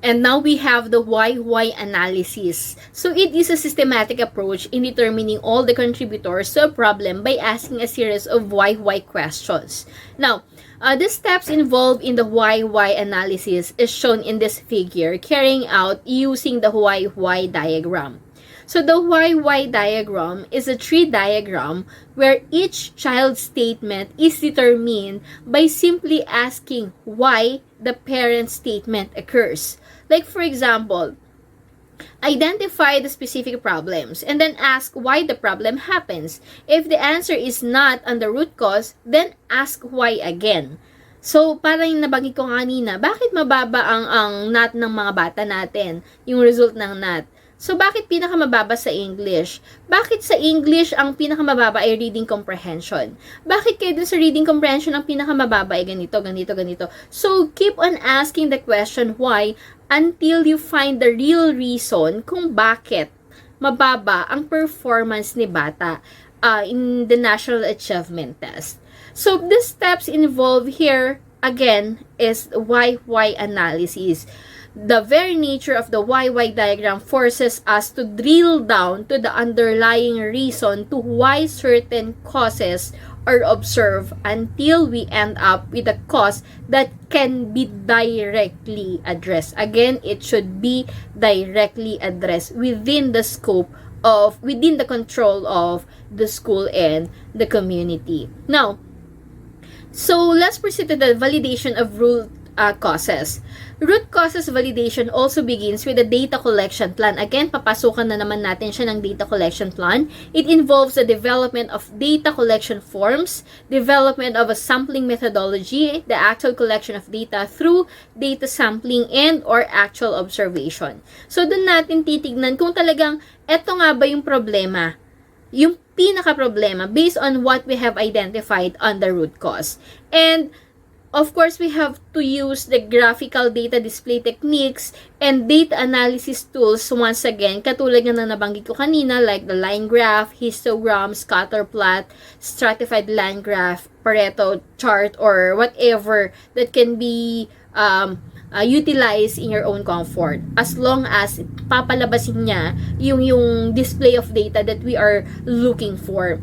And now we have the why analysis. So it is a systematic approach in determining all the contributors to a problem by asking a series of why questions. Now, the steps involved in the why analysis is shown in this figure, carrying out using the why diagram. So the why diagram is a tree diagram where each child's statement is determined by simply asking why the parent's statement occurs. Like for example, identify the specific problems and then ask why the problem happens. If the answer is not on the root cause, then ask why again. So, parang yung nabanggit ko kanina, bakit mababa ang NAT ng mga bata natin? Yung result ng NAT. So, bakit pinakamababa sa English? Bakit sa English ang pinakamababa ay reading comprehension? Bakit kayo dun sa reading comprehension ang pinakamababa ay ganito, ganito, ganito? So, keep on asking the question why until you find the real reason kung bakit mababa ang performance ni bata in the National Achievement Test. So, the steps involved here, again, is why analysis. The very nature of the why diagram forces us to drill down to the underlying reason to why certain causes are observed until we end up with a cause that can be directly addressed. Again, it should be directly addressed within the scope of, within the control of the school and the community. Now, so let's proceed to the validation of root causes. Root causes validation also begins with a data collection plan. Again, papasukan na naman natin siya ng data collection plan. It involves the development of data collection forms, development of a sampling methodology, the actual collection of data through data sampling and or actual observation. So, dun natin titignan kung talagang eto nga ba yung problema. Yung pinaka-problema based on what we have identified on the root cause. And of course, we have to use the graphical data display techniques and data analysis tools once again, katulad nga na nabanggit ko kanina, like the line graph, histogram, scatter plot, stratified line graph, Pareto chart, or whatever that can be utilize in your own comfort, as long as papalabasin niya yung display of data that we are looking for.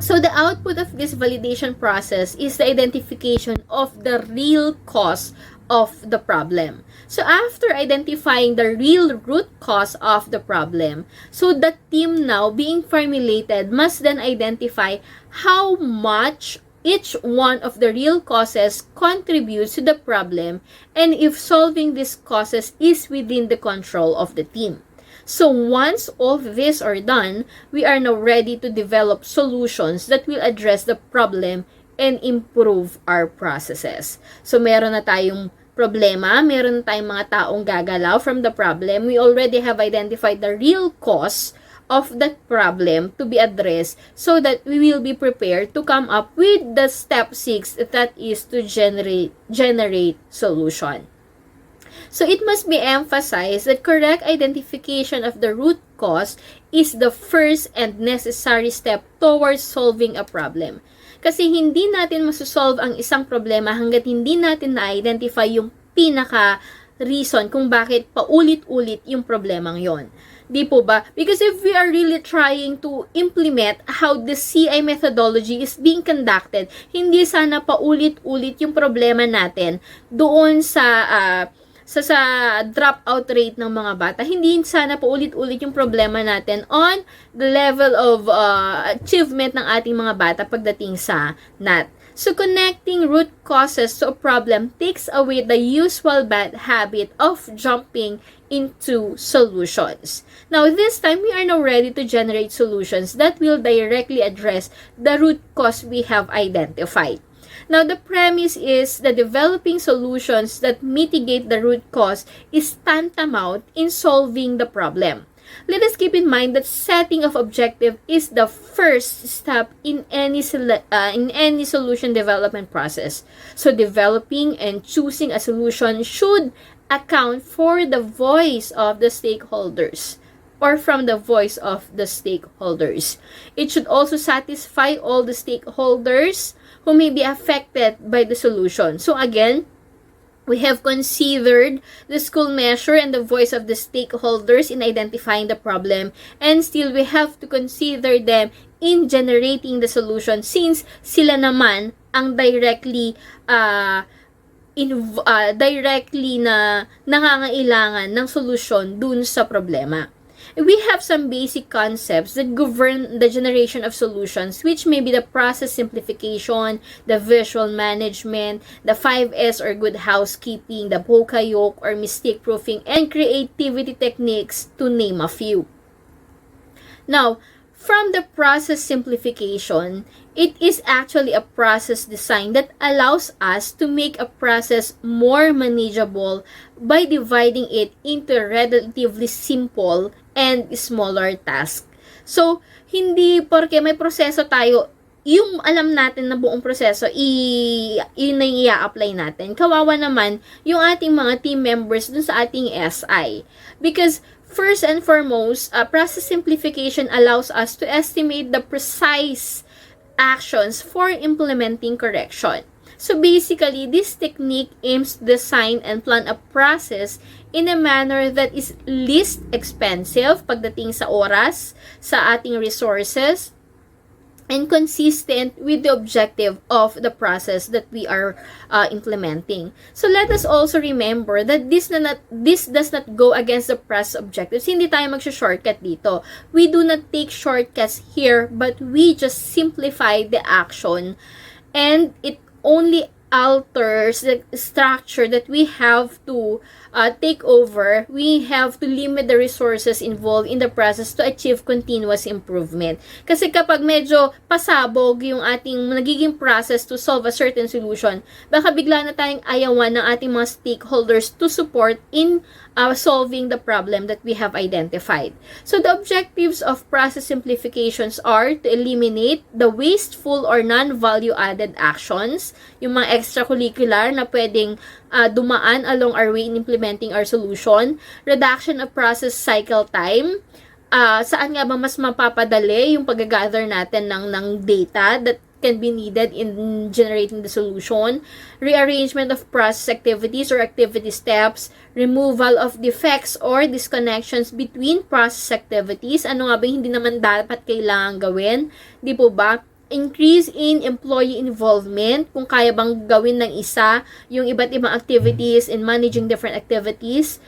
So the output of this validation process is the identification of the real cause of the problem. So after identifying the real root cause of the problem, so the team now being formulated must then identify how much each one of the real causes contributes to the problem and if solving these causes is within the control of the team. So once all of these are done, we are now ready to develop solutions that will address the problem and improve our processes. So meron na tayong problema, meron na tayong mga taong gagalaw from the problem. We already have identified the real cause of that problem to be addressed so that we will be prepared to come up with the step 6, that is to generate solution. So it must be emphasized that correct identification of the root cause is the first and necessary step towards solving a problem. Kasi hindi natin masosolve ang isang problema hanggat hindi natin na-identify yung pinaka-reason kung bakit paulit-ulit yung problemang yon. Di po ba? Because if we are really trying to implement how the CI methodology is being conducted, hindi sana paulit-ulit yung problema natin doon sa dropout rate ng mga bata. Hindi sana paulit-ulit yung problema natin on the level of achievement ng ating mga bata pagdating sa NAT. So, connecting root causes to a problem takes away the usual bad habit of jumping into solutions. Now, this time, we are now ready to generate solutions that will directly address the root cause we have identified. Now, the premise is that developing solutions that mitigate the root cause is tantamount in solving the problem. Let us keep in mind that setting of objective is the first step in any solution development process. So, developing and choosing a solution should account for the voice of the stakeholders or from the voice of the stakeholders. It should also satisfy all the stakeholders who may be affected by the solution. So again, we have considered the school measure and the voice of the stakeholders in identifying the problem, and still we have to consider them in generating the solution since sila naman ang directly na nangangailangan ng solusyon dun sa problema. We have some basic concepts that govern the generation of solutions, which may be the process simplification, the visual management, the 5S or good housekeeping, the Poka-yoke or mistake proofing, and creativity techniques, to name a few. Now, from the process simplification, it is actually a process design that allows us to make a process more manageable by dividing it into relatively simple and smaller tasks. So, hindi porke may proseso tayo, yung alam natin na buong proseso, yun na yung i-apply natin. Kawawa naman yung ating mga team members dun sa ating SI. Because first and foremost, process simplification allows us to estimate the precise actions for implementing correction. So basically, this technique aims to design and plan a process in a manner that is least expensive pagdating sa oras, sa ating resources, and consistent with the objective of the process that we are implementing. So let us also remember that this does not go against the process objectives. Hindi tayo mag-shortcut dito. We do not take shortcuts here, but we just simplify the action, and it only alters the structure that we have to take over. We have to limit the resources involved in the process to achieve continuous improvement. Kasi kapag medyo pasabog yung ating nagiging process to solve a certain solution, baka bigla na tayong ayawan ng ating mga stakeholders to support in solving the problem that we have identified. So the objectives of process simplifications are to eliminate the wasteful or non-value added actions, yung mga extracurricular na pwedeng dumaan along our way in implementing our solution, reduction of process cycle time, saan nga ba mas mapapadali yung pag-gather natin ng data that can be needed in generating the solution, rearrangement of process activities or activity steps, removal of defects or disconnections between process activities, ano nga ba hindi naman dapat kailangan gawin, di po ba? Increase in employee involvement, kung kaya bang gawin ng isa yung iba't ibang activities in managing different activities,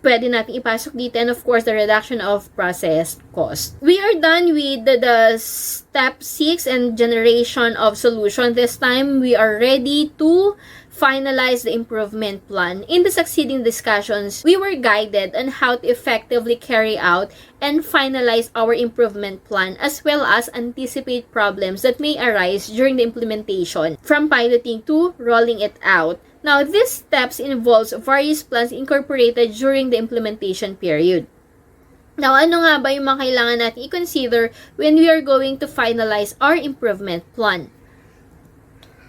pwede natin ipasok dito, and of course, the reduction of process cost. We are done with the step 6 and generation of solution. This time, we are ready to finalize the improvement plan. In the succeeding discussions, we were guided on how to effectively carry out and finalize our improvement plan, as well as anticipate problems that may arise during the implementation, from piloting to rolling it out. Now, these steps involves various plans incorporated during the implementation period. Now, ano nga ba yung mga kailangan natin i-consider when we are going to finalize our improvement plan?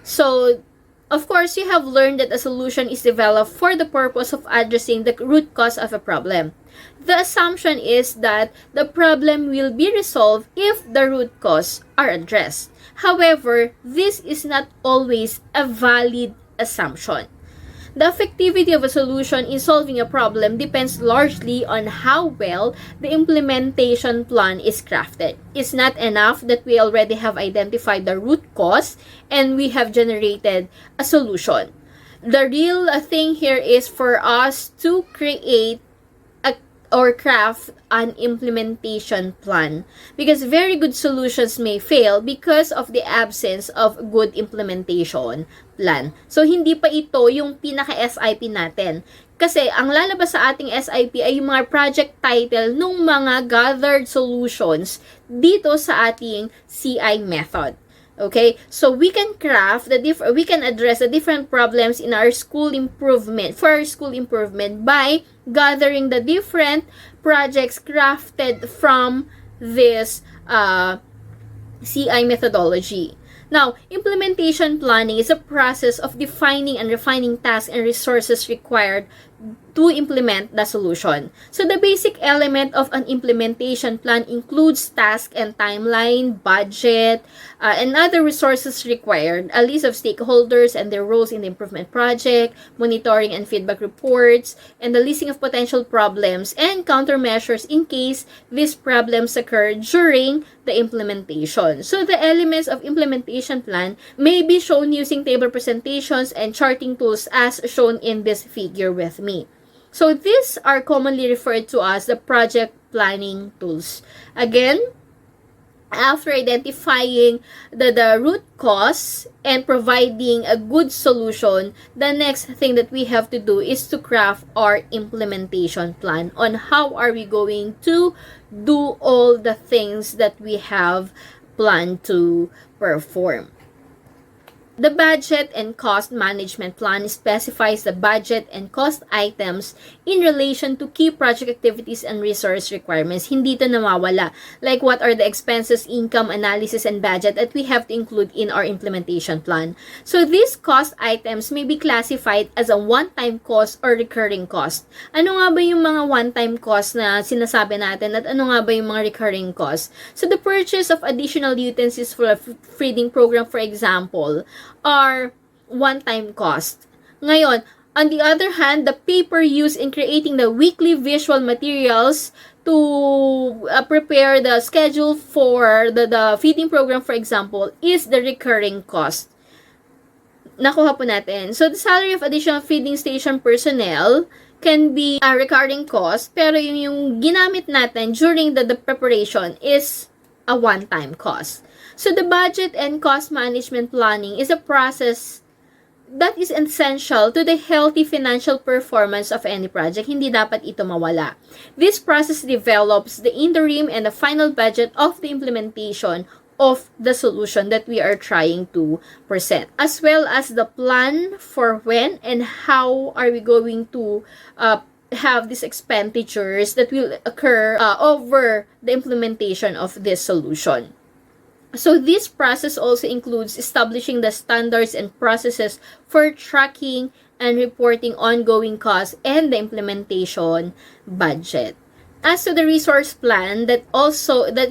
So, of course, you have learned that a solution is developed for the purpose of addressing the root cause of a problem. The assumption is that the problem will be resolved if the root cause are addressed. However, this is not always a valid assumption. The effectivity of a solution in solving a problem depends largely on how well the implementation plan is crafted. It's not enough that we already have identified the root cause and we have generated a solution. The real thing here is for us to create or craft an implementation plan, because very good solutions may fail because of the absence of good implementation plan. So, hindi pa ito yung pinaka-SIP natin. Kasi, ang lalabas sa ating SIP ay yung mga project title ng mga gathered solutions dito sa ating CI method. Okay, so we can craft we can address the different problems in our school improvement, for our school improvement, by gathering the different projects crafted from this CI methodology. Now, implementation planning is a process of defining and refining tasks and resources required to implement the solution. So, the basic element of an implementation plan includes task and timeline, budget, and other resources required, a list of stakeholders and their roles in the improvement project, monitoring and feedback reports, and the listing of potential problems and countermeasures in case these problems occur during the implementation. So, the elements of implementation plan may be shown using table presentations and charting tools as shown in this figure with me. So, these are commonly referred to as the project planning tools. Again, after identifying the root cause and providing a good solution, the next thing that we have to do is to craft our implementation plan on how are we going to do all the things that we have planned to perform. The budget and cost management plan specifies the budget and cost items in relation to key project activities and resource requirements. Hindi ito nawawala. Like what are the expenses, income, analysis, and budget that we have to include in our implementation plan. So these cost items may be classified as a one-time cost or recurring cost. Ano nga ba yung mga one-time cost na sinasabi natin at ano nga ba yung mga recurring cost? So the purchase of additional utensils for a feeding program, for example, are one-time cost. Ngayon, on the other hand, the paper used in creating the weekly visual materials to prepare the schedule for the feeding program, for example, is the recurring cost. Nakuha po natin. So, the salary of additional feeding station personnel can be a recurring cost, pero yung ginamit natin during the preparation is a one-time cost. So, the budget and cost management planning is a process that is essential to the healthy financial performance of any project. Hindi dapat ito mawala. This process develops the interim and the final budget of the implementation of the solution that we are trying to present, as well as the plan for when and how are we going to have these expenditures that will occur over the implementation of this solution. So this process also includes establishing the standards and processes for tracking and reporting ongoing costs and the implementation budget. As to the resource plan that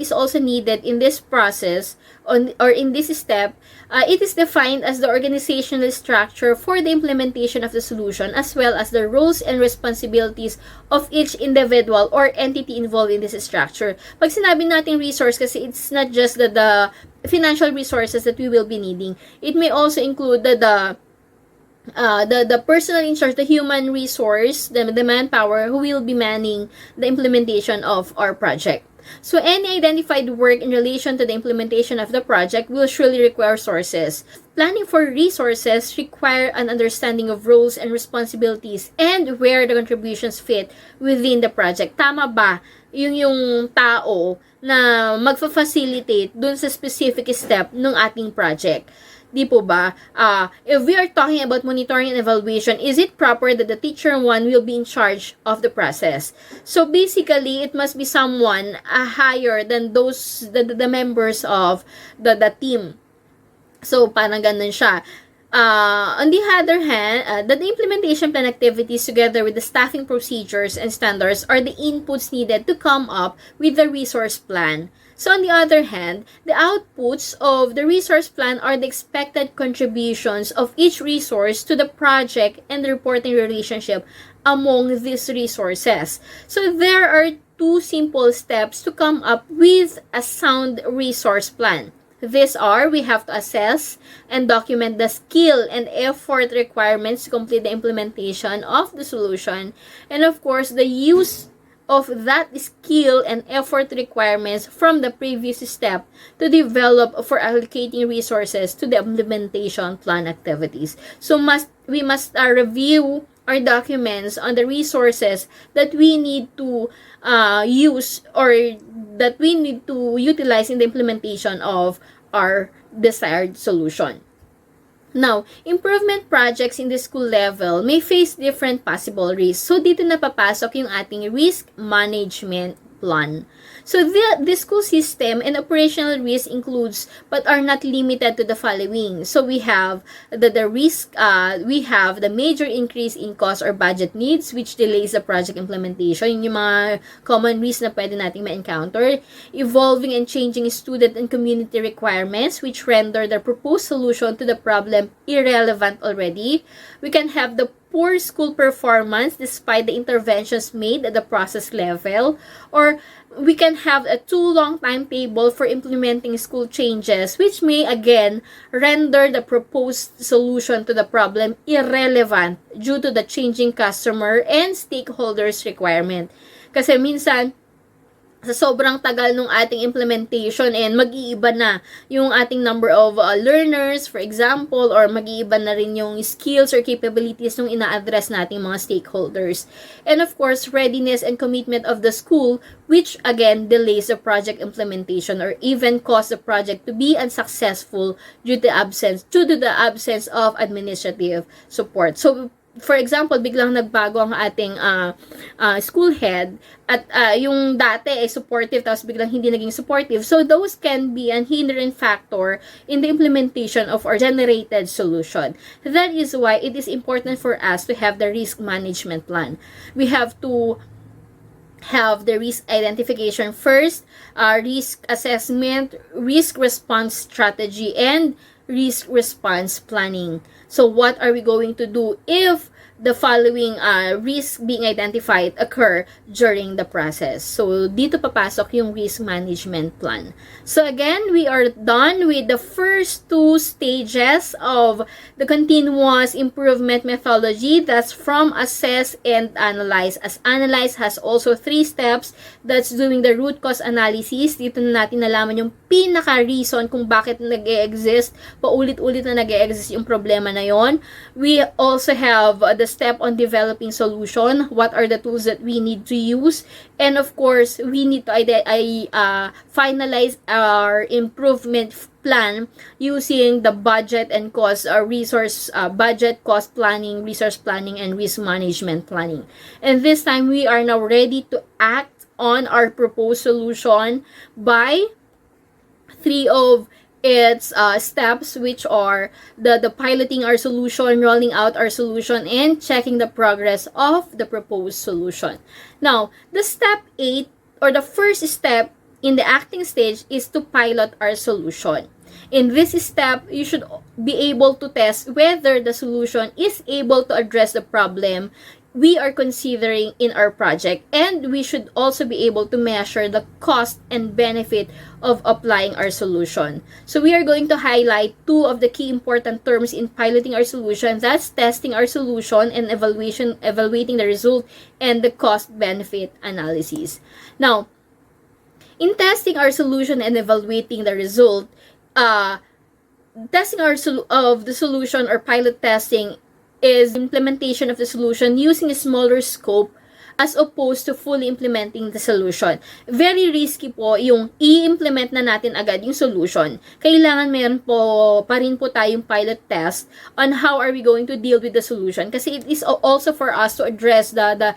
is also needed in this process or in this step, it is defined as the organizational structure for the implementation of the solution, as well as the roles and responsibilities of each individual or entity involved in this structure. Pag sinabi natin resource, kasi it's not just the financial resources that we will be needing. It may also include the personal in charge, the human resource, the manpower who will be manning the implementation of our project. So any identified work in relation to the implementation of the project will surely require sources. Planning for resources require an understanding of roles and responsibilities and where the contributions fit within the project. Tama ba yung tao na magfa-facilitate dun sa specific step ng ating project? Di po ba? If we are talking about monitoring and evaluation, is it proper that the teacher one will be in charge of the process? So basically, it must be someone higher than those the members of the team. So parang ganun siya. On the other hand, the implementation plan activities together with the staffing procedures and standards are the inputs needed to come up with the resource plan. So on the other hand, the outputs of the resource plan are the expected contributions of each resource to the project and the reporting relationship among these resources. So there are two simple steps to come up with a sound resource plan. These are, we have to assess and document the skill and effort requirements to complete the implementation of the solution, and of course, the use of that skill and effort requirements from the previous step to develop for allocating resources to the implementation plan activities. So we must review our documents on the resources that we need to use or that we need to utilize in the implementation of our desired solution. Now, improvement projects in the school level may face different possible risks. So, dito na papasok yung ating risk management plan. So, the school system and operational risk includes but are not limited to the following. So, we have the risk, we have the major increase in cost or budget needs which delays the project implementation. Yung mga common risks na pwede nating ma-encounter. Evolving and changing student and community requirements which render the proposed solution to the problem irrelevant already. We can have the poor school performance despite the interventions made at the process level, or we can have a too long timetable for implementing school changes which may again render the proposed solution to the problem irrelevant due to the changing customer and stakeholders requirement. Kasi minsan sa sobrang tagal nung ating implementation and mag-iiba na yung ating number of learners, for example, or mag-iiba na rin yung skills or capabilities nung ina-address nating mga stakeholders. And of course, readiness and commitment of the school, which again delays the project implementation or even cause the project to be unsuccessful due to the absence of administrative support. So for example, biglang nagbago ang ating school head at yung dati ay supportive tapos biglang hindi naging supportive. So those can be an hindering factor in the implementation of our generated solution. That is why it is important for us to have the risk management plan. We have to have the risk identification first, risk assessment, risk response strategy, and risk response planning. So what are we going to do if the following risk being identified occur during the process? So dito papasok yung risk management plan. So again, we are done with the first two stages of the continuous improvement methodology. That's from assess and analyze. As analyze has also 3 steps. That's doing the root cause analysis. Dito na natin nalaman yung pinaka-reason kung bakit nag-e-exist, paulit-ulit na nag-e-exist yung problema na yon. We also have the step on developing solution. What are the tools that we need to use? And of course, we need to finalize our improvement plan using the budget and cost budget, cost planning, resource planning, and risk management planning. And this time, we are now ready to act on our proposed solution by 3 of its steps, which are the piloting our solution, rolling out our solution, and checking the progress of the proposed solution. Now, the step 8 or the first step in the acting stage is to pilot our solution. In this step, you should be able to test whether the solution is able to address the problem we are considering in our project, and we should also be able to measure the cost and benefit of applying our solution. So we are going to highlight 2 of the key important terms in piloting our solution. That's testing our solution and evaluating the result, and the cost benefit analysis. Now, in testing our solution and evaluating the result, testing of the solution or pilot testing is implementation of the solution using a smaller scope as opposed to fully implementing the solution. Very risky po yung i-implement na natin agad yung solution. Kailangan meron pa rin po tayong pilot test on how are we going to deal with the solution, kasi it is also for us to address the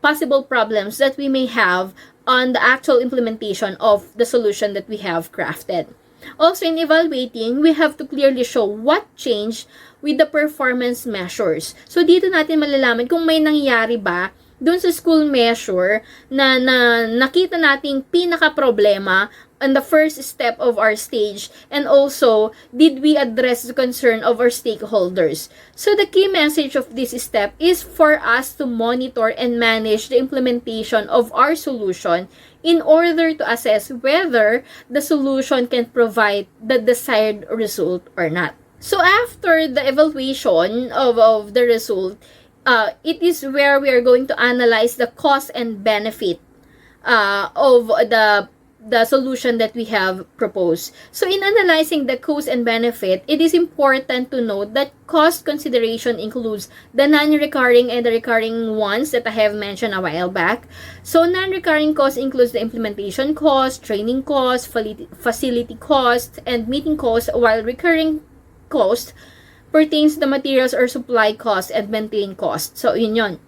possible problems that we may have on the actual implementation of the solution that we have crafted. Also, in evaluating, we have to clearly show what changed with the performance measures. So, dito natin malalaman kung may nangyari ba dun sa school measure na nakita nating pinaka-problema on the first step of our stage, and also, did we address the concern of our stakeholders? So, the key message of this step is for us to monitor and manage the implementation of our solution in order to assess whether the solution can provide the desired result or not. So, after the evaluation of the result, it is where we are going to analyze the cost and benefit of the solution that we have proposed. So, in analyzing the cost and benefit, it is important to note that cost consideration includes the non-recurring and the recurring ones that I have mentioned a while back. So, non-recurring cost includes the implementation cost, training cost, facility cost, and meeting cost, while recurring cost pertains to the materials or supply cost and maintain cost. So, yun.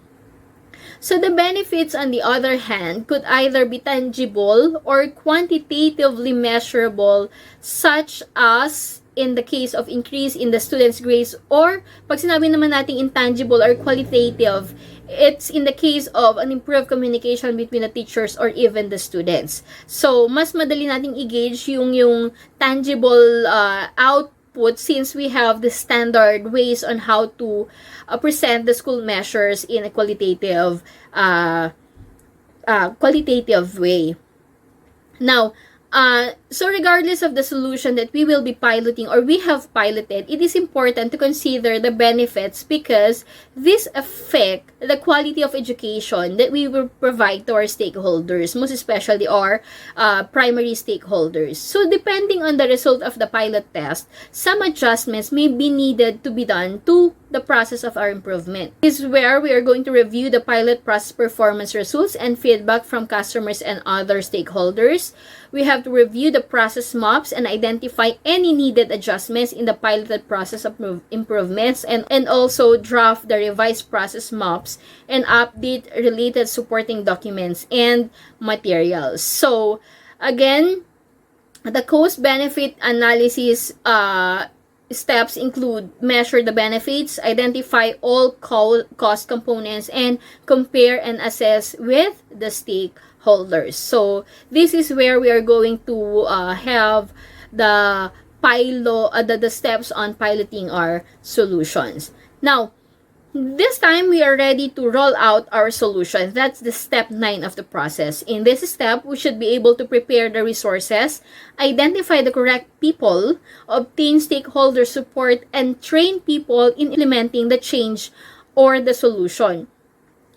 So, the benefits, on the other hand, could either be tangible or quantitatively measurable, such as in the case of increase in the students' grades, or pag sinabi naman natin intangible or qualitative, it's in the case of an improved communication between the teachers or even the students. So, mas madali nating i-gauge yung tangible output since we have the standard ways on how to present the school measures in a qualitative way. Now, So regardless of the solution that we will be piloting or we have piloted, it is important to consider the benefits because this affect the quality of education that we will provide to our stakeholders, most especially our primary stakeholders. So depending on the result of the pilot test, some adjustments may be needed to be done to the process of our improvement. This is where we are going to review the pilot process performance results and feedback from customers and other stakeholders. We have to review the process maps and identify any needed adjustments in the piloted process of improvements and also draft the revised process maps and update related supporting documents and materials. So, again, the cost-benefit analysis steps include measure the benefits, identify all cost components, and compare and assess with the stakeholders. So this is where we are going to have the the steps on piloting our solutions. Now, this time, we are ready to roll out our solution. That's the step 9 of the process. In this step, we should be able to prepare the resources, identify the correct people, obtain stakeholder support, and train people in implementing the change or the solution.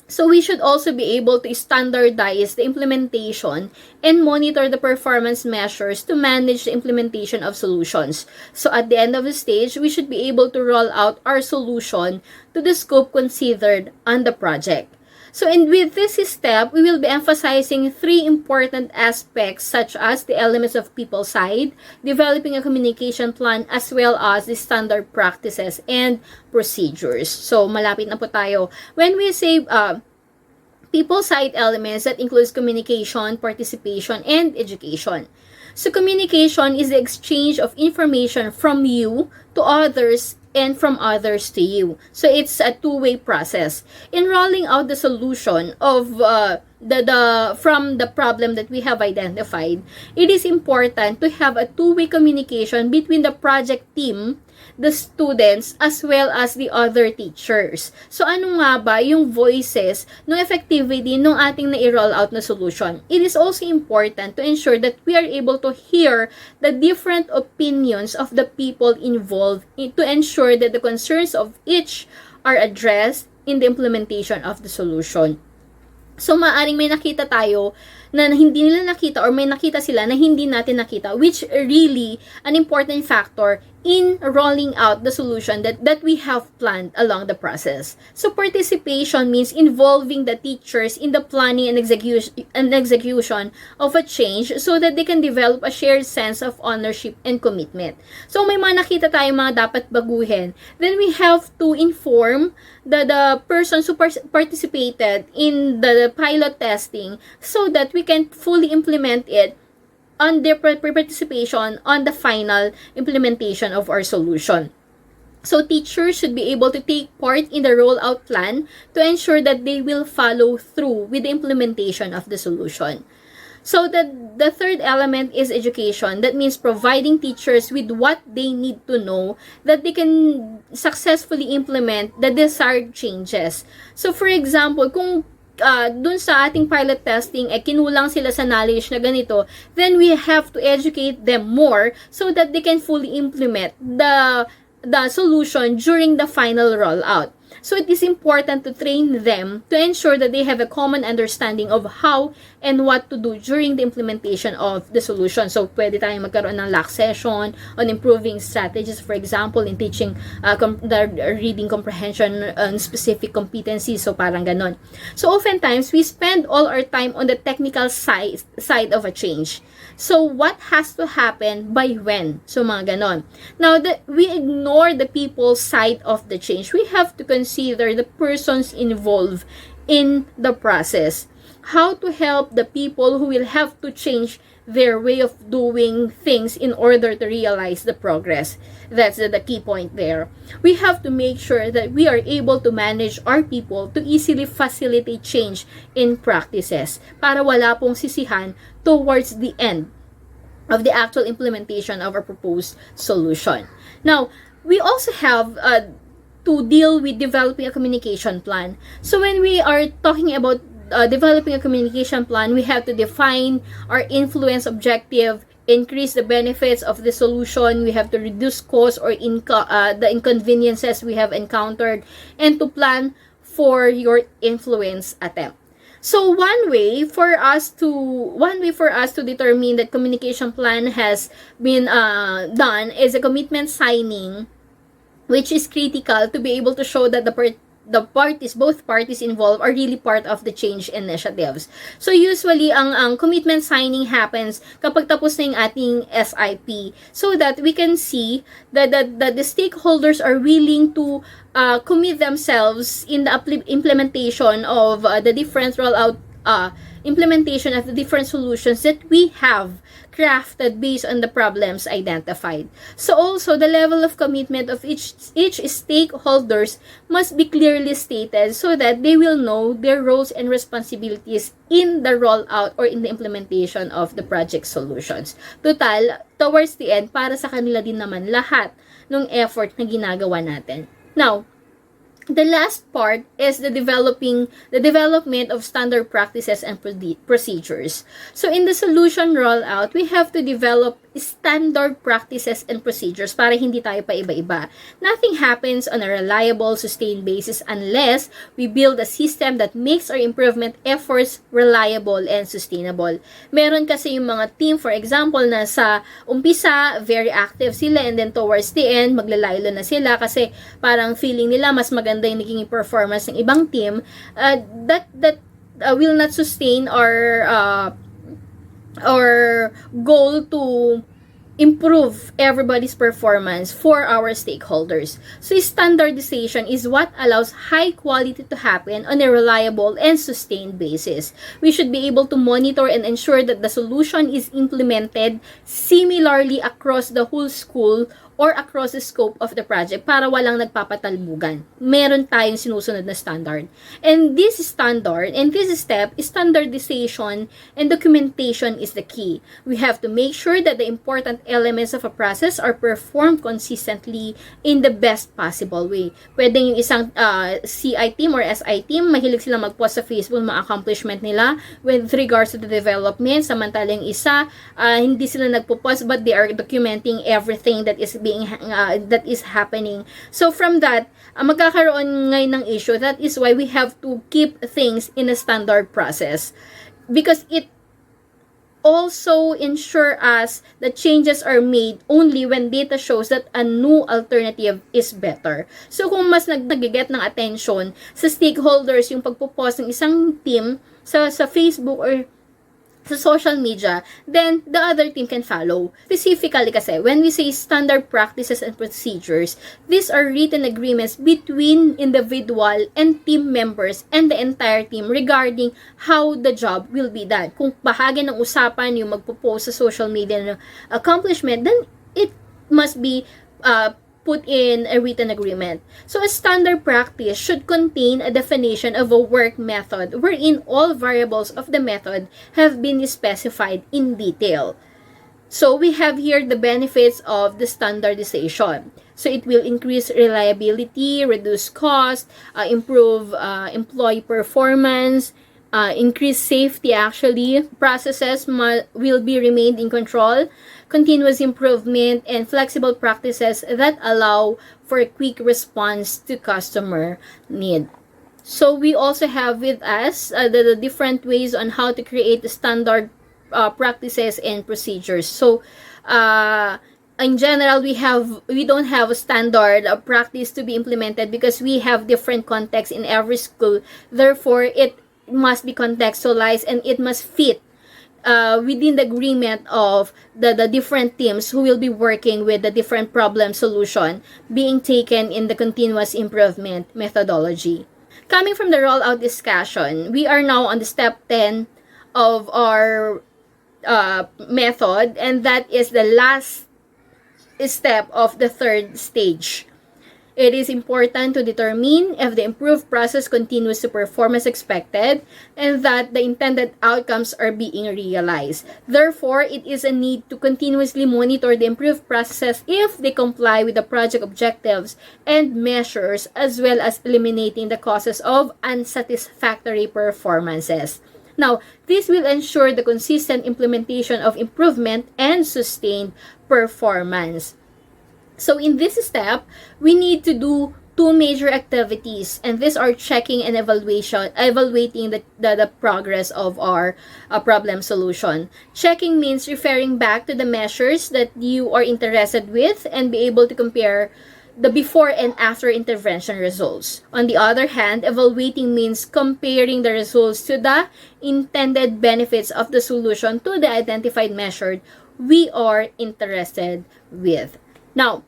So we should also be able to standardize the implementation and monitor the performance measures to manage the implementation of solutions. So at the end of the stage, we should be able to roll out our solution to the scope considered on the project. So with this step, we will be emphasizing 3 important aspects such as the elements of people side, developing a communication plan, as well as the standard practices and procedures. So malapit na po tayo. When we say people side elements, that includes communication, participation, and education. So communication is the exchange of information from you to others and from others to you. So it's a two-way process. In rolling out the solution of from the problem that we have identified, it is important to have a two-way communication between the project team, the students, as well as the other teachers. So ano nga ba yung voices ng effectivity ng ating na-roll out na solution? It is also important to ensure that we are able to hear the different opinions of the people involved to ensure that the concerns of each are addressed in the implementation of the solution. So, maaring may nakita tayo na hindi nila nakita or may nakita sila na hindi natin nakita, which really an important factor in rolling out the solution that we have planned along the process. So, participation means involving the teachers in the planning and execution of a change so that they can develop a shared sense of ownership and commitment. So, may mga nakita tayo mga dapat baguhin. Then, we have to inform the persons who participated in the pilot testing so that we can fully implement it on their participation on the final implementation of our solution. So teachers should be able to take part in the rollout plan to ensure that they will follow through with the implementation of the solution. So the third element is education. That means providing teachers with what they need to know that they can successfully implement the desired changes. So for example, kung dun sa ating pilot testing, kinulang sila sa knowledge na ganito, then we have to educate them more so that they can fully implement the solution during the final rollout. So it is important to train them to ensure that they have a common understanding of how and what to do during the implementation of the solution. So pwede tayong magkaroon ng LAC session on improving strategies, for example, in teaching the reading comprehension on specific competencies. So parang ganon. So oftentimes, we spend all our time on the technical side of a change. So what has to happen by when? So mga ganon. Now, we ignore the people's side of the change. We have to consider the persons involved in the process. How to help the people who will have to change their way of doing things in order to realize the progress. That's the key point there. We have to make sure that we are able to manage our people to easily facilitate change in practices para wala pong sisihan towards the end of the actual implementation of our proposed solution. Now, we also have to deal with developing a communication plan. So when we are talking about developing a communication plan, we have to define our influence objective increase the benefits of the solution, we have to reduce costs or the inconveniences we have encountered, and to plan for your influence attempt. So one way for us to determine that communication plan has been done is a commitment signing, which is critical to be able to show that both parties involved are really part of the change initiatives. So usually, ang commitment signing happens kapag tapos na yung ating SIP, so that we can see that the stakeholders are willing to commit themselves in the implementation of the different rollout implementation of the different solutions that we have crafted based on the problems identified. So also, the level of commitment of each stakeholders must be clearly stated so that they will know their roles and responsibilities in the rollout or in the implementation of the project solutions. Total, towards the end, para sa kanila din naman lahat ng effort na ginagawa natin. Now, the last part is the development of standard practices and procedures. So in the solution rollout, we have to develop standard practices and procedures para hindi tayo pa iba-iba. Nothing happens on a reliable, sustained basis unless we build a system that makes our improvement efforts reliable and sustainable. Meron kasi yung mga team, for example, na sa umpisa, very active sila, and then towards the end, maglalaylo na sila kasi parang feeling nila mas maganda yung naging performance ng ibang team. That will not sustain our goal to improve everybody's performance for our stakeholders. So standardization is what allows high quality to happen on a reliable and sustained basis. We should be able to monitor and ensure that the solution is implemented similarly across the whole school or across the scope of the project para walang nagpapatalbugan. Meron tayong sinusunod na standard. And this standard, and this step, standardization and documentation is the key. We have to make sure that the important elements of a process are performed consistently in the best possible way. Pwede yung isang CI team or SI team, mahilig sila mag-post sa Facebook mga accomplishment nila with regards to the development, samantalang isa, hindi sila nagpo-post but they are documenting everything that is happening. So from that, magkakaroon ngayon ng issue. That is why we have to keep things in a standard process, because it also ensure us that changes are made only when data shows that a new alternative is better. So kung mas nag-get ng attention sa stakeholders yung pagpo-post ng isang team sa Facebook or sa social media, then the other team can follow. Specifically kasi, when we say standard practices and procedures, these are written agreements between individual and team members and the entire team regarding how the job will be done. Kung bahagi ng usapan yung magpo-post sa social media ng accomplishment, then it must be put in a written agreement. So a standard practice should contain a definition of a work method wherein all variables of the method have been specified in detail. So we have here the benefits of the standardization. So it will increase reliability, reduce cost, improve employee performance, increase safety actually. Processes will be remained in control, continuous improvement, and flexible practices that allow for a quick response to customer need. So we also have with us the different ways on how to create the standard practices and procedures. So in general, we don't have a standard practice to be implemented because we have different contexts in every school. Therefore, it must be contextualized and it must fit within the agreement of the different teams who will be working with the different problem solution being taken in the continuous improvement methodology. Coming from the rollout discussion, we are now on the step 10 of our method, and that is the last step of the third stage. It is important to determine if the improved process continues to perform as expected and that the intended outcomes are being realized. Therefore, it is a need to continuously monitor the improved processes if they comply with the project objectives and measures, as well as eliminating the causes of unsatisfactory performances. Now, this will ensure the consistent implementation of improvement and sustained performance. So in this step, we need to do two major activities, and these are checking and evaluating the progress of our problem solution. Checking means referring back to the measures that you are interested with and be able to compare the before and after intervention results. On the other hand, evaluating means comparing the results to the intended benefits of the solution to the identified measure we are interested with. Now,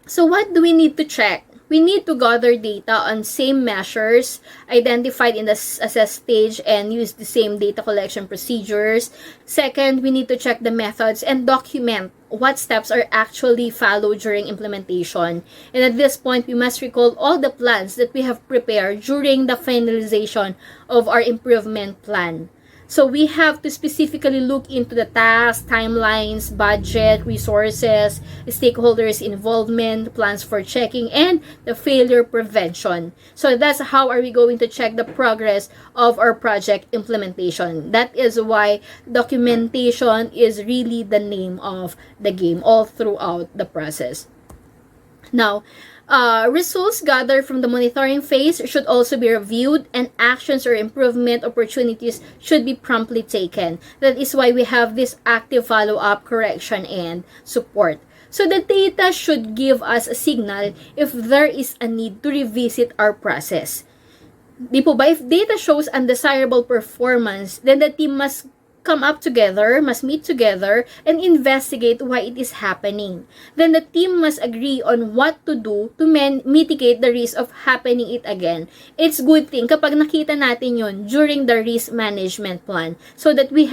so what do we need to check? We need to gather data on same measures identified in the assess stage and use the same data collection procedures. Second, we need to check the methods and document what steps are actually followed during implementation. And at this point, we must recall all the plans that we have prepared during the finalization of our improvement plan. So we have to specifically look into the tasks, timelines, budget, resources, stakeholders' involvement, plans for checking, and the failure prevention. So that's how are we going to check the progress of our project implementation. That is why documentation is really the name of the game all throughout the process. Now, results gathered from the monitoring phase should also be reviewed, and actions or improvement opportunities should be promptly taken. That is why we have this active follow-up, correction, and support. So the data should give us a signal if there is a need to revisit our process. Di po ba? If data shows undesirable performance, then the team must come up together, must meet together, and investigate why it is happening. Then the team must agree on what to do to mitigate the risk of happening it again. It's good thing kapag nakita natin yun during the risk management plan so that we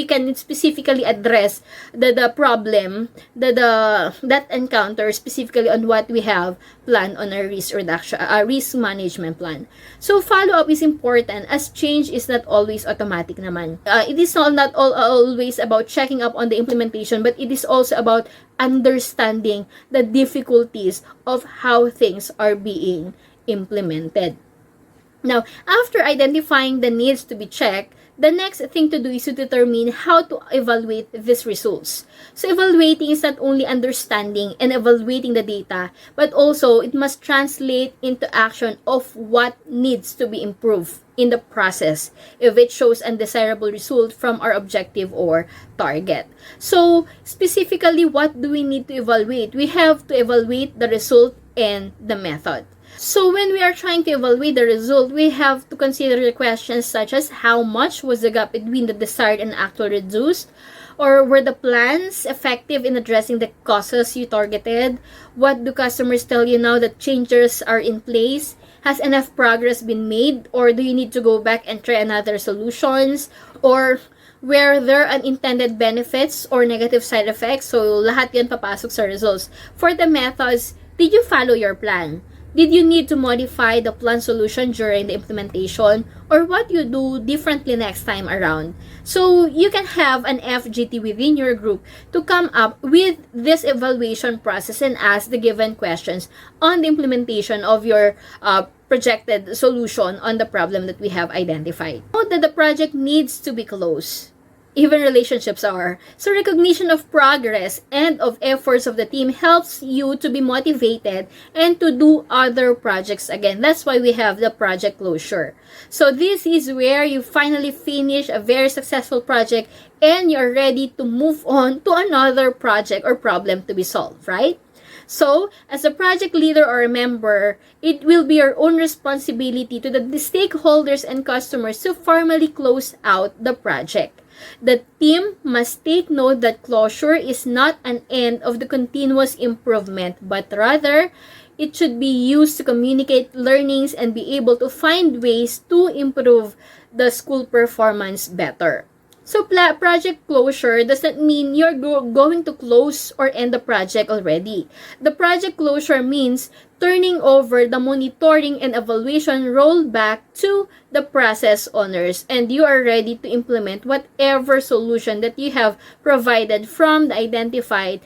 can specifically address the problem that encounter specifically on what we have planned on our risk reduction, risk management plan. So follow-up is important as change is not always automatic naman. It is not always about checking up on the implementation, but it is also about understanding the difficulties of how things are being implemented. Now, after identifying the needs to be checked, the next thing to do is to determine how to evaluate these results. So evaluating is not only understanding and evaluating the data, but also it must translate into action of what needs to be improved in the process if it shows undesirable result from our objective or target. So specifically, what do we need to evaluate? We have to evaluate the result and the method. So when we are trying to evaluate the result, we have to consider the questions such as how much was the gap between the desired and actual reduced, or were the plans effective in addressing the causes you targeted? What do customers tell you now that changes are in place? Has enough progress been made, or do you need to go back and try another solutions? Or were there unintended benefits or negative side effects? So lahat yan papasok sa results. For the methods, did you follow your plan? Did you need to modify the plan solution during the implementation, or what you do differently next time around? So you can have an FGT within your group to come up with this evaluation process and ask the given questions on the implementation of your projected solution on the problem that we have identified. Note that the project needs to be closed. Even relationships are. So recognition of progress and of efforts of the team helps you to be motivated and to do other projects again. That's why we have the project closure. So this is where you finally finish a very successful project and you're ready to move on to another project or problem to be solved, right? So, as a project leader or a member, it will be your own responsibility to the stakeholders and customers to formally close out the project. The team must take note that closure is not an end of the continuous improvement, but rather, it should be used to communicate learnings and be able to find ways to improve the school performance better. So, project closure doesn't mean you're going to close or end the project already. The project closure means turning over the monitoring and evaluation role back to the process owners, and you are ready to implement whatever solution that you have provided from the identified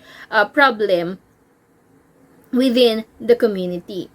problem within the community.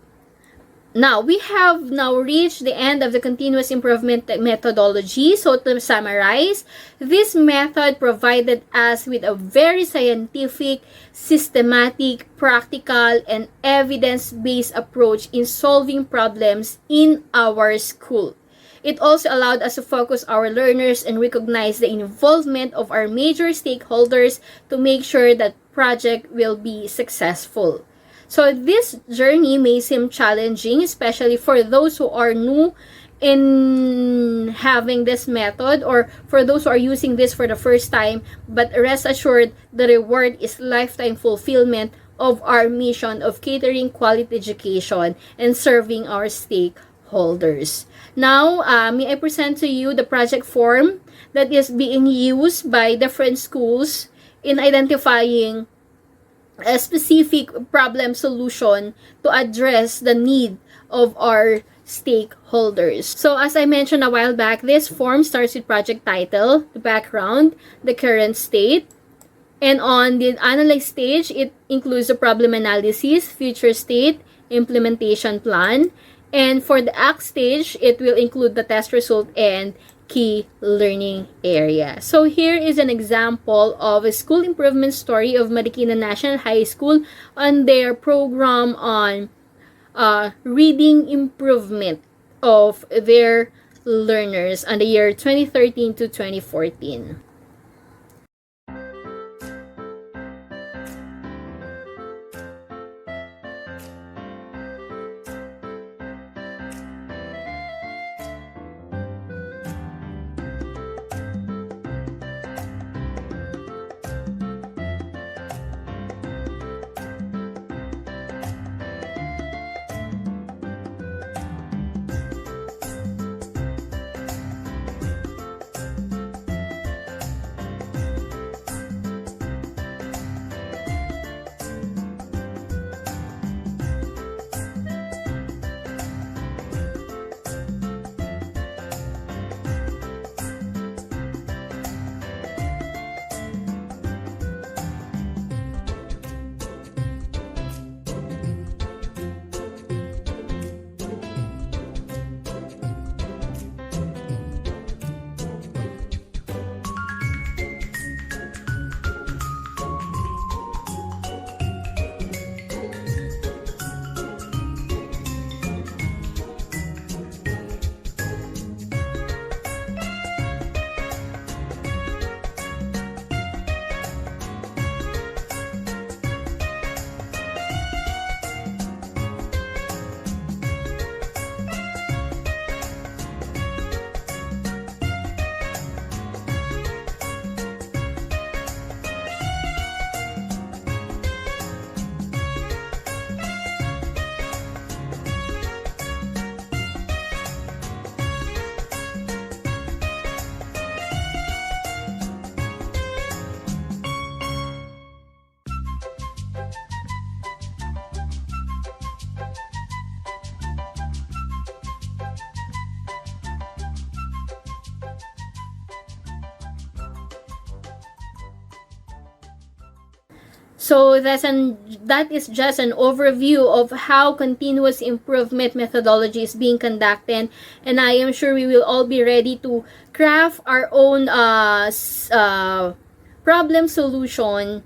Now, we have now reached the end of the continuous improvement methodology. So, to summarize, this method provided us with a very scientific, systematic, practical, and evidence-based approach in solving problems in our school. It also allowed us to focus our learners and recognize the involvement of our major stakeholders to make sure that project will be successful. So this journey may seem challenging, especially for those who are new in having this method, or for those who are using this for the first time, but rest assured the reward is lifetime fulfillment of our mission of catering quality education and serving our stakeholders. Now, may I present to you the project form that is being used by different schools in identifying a specific problem solution to address the need of our stakeholders. So as I mentioned a while back, this form starts with project title, the background, the current state, and on the analyze stage, it includes the problem analysis, future state, implementation plan, and for the act stage, it will include the test result and key learning area. So here is an example of a school improvement story of Marikina National High School on their program on reading improvement of their learners on the year 2013 to 2014. So that is just an overview of how continuous improvement methodology is being conducted, and I am sure we will all be ready to craft our own problem solution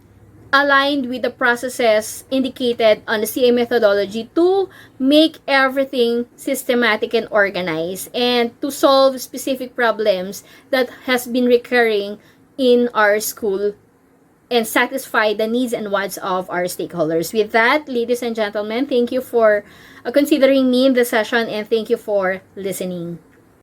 aligned with the processes indicated on the CA methodology to make everything systematic and organized, and to solve specific problems that has been recurring in our school and satisfy the needs and wants of our stakeholders. With that, ladies and gentlemen, thank you for considering me in the session, and thank you for listening.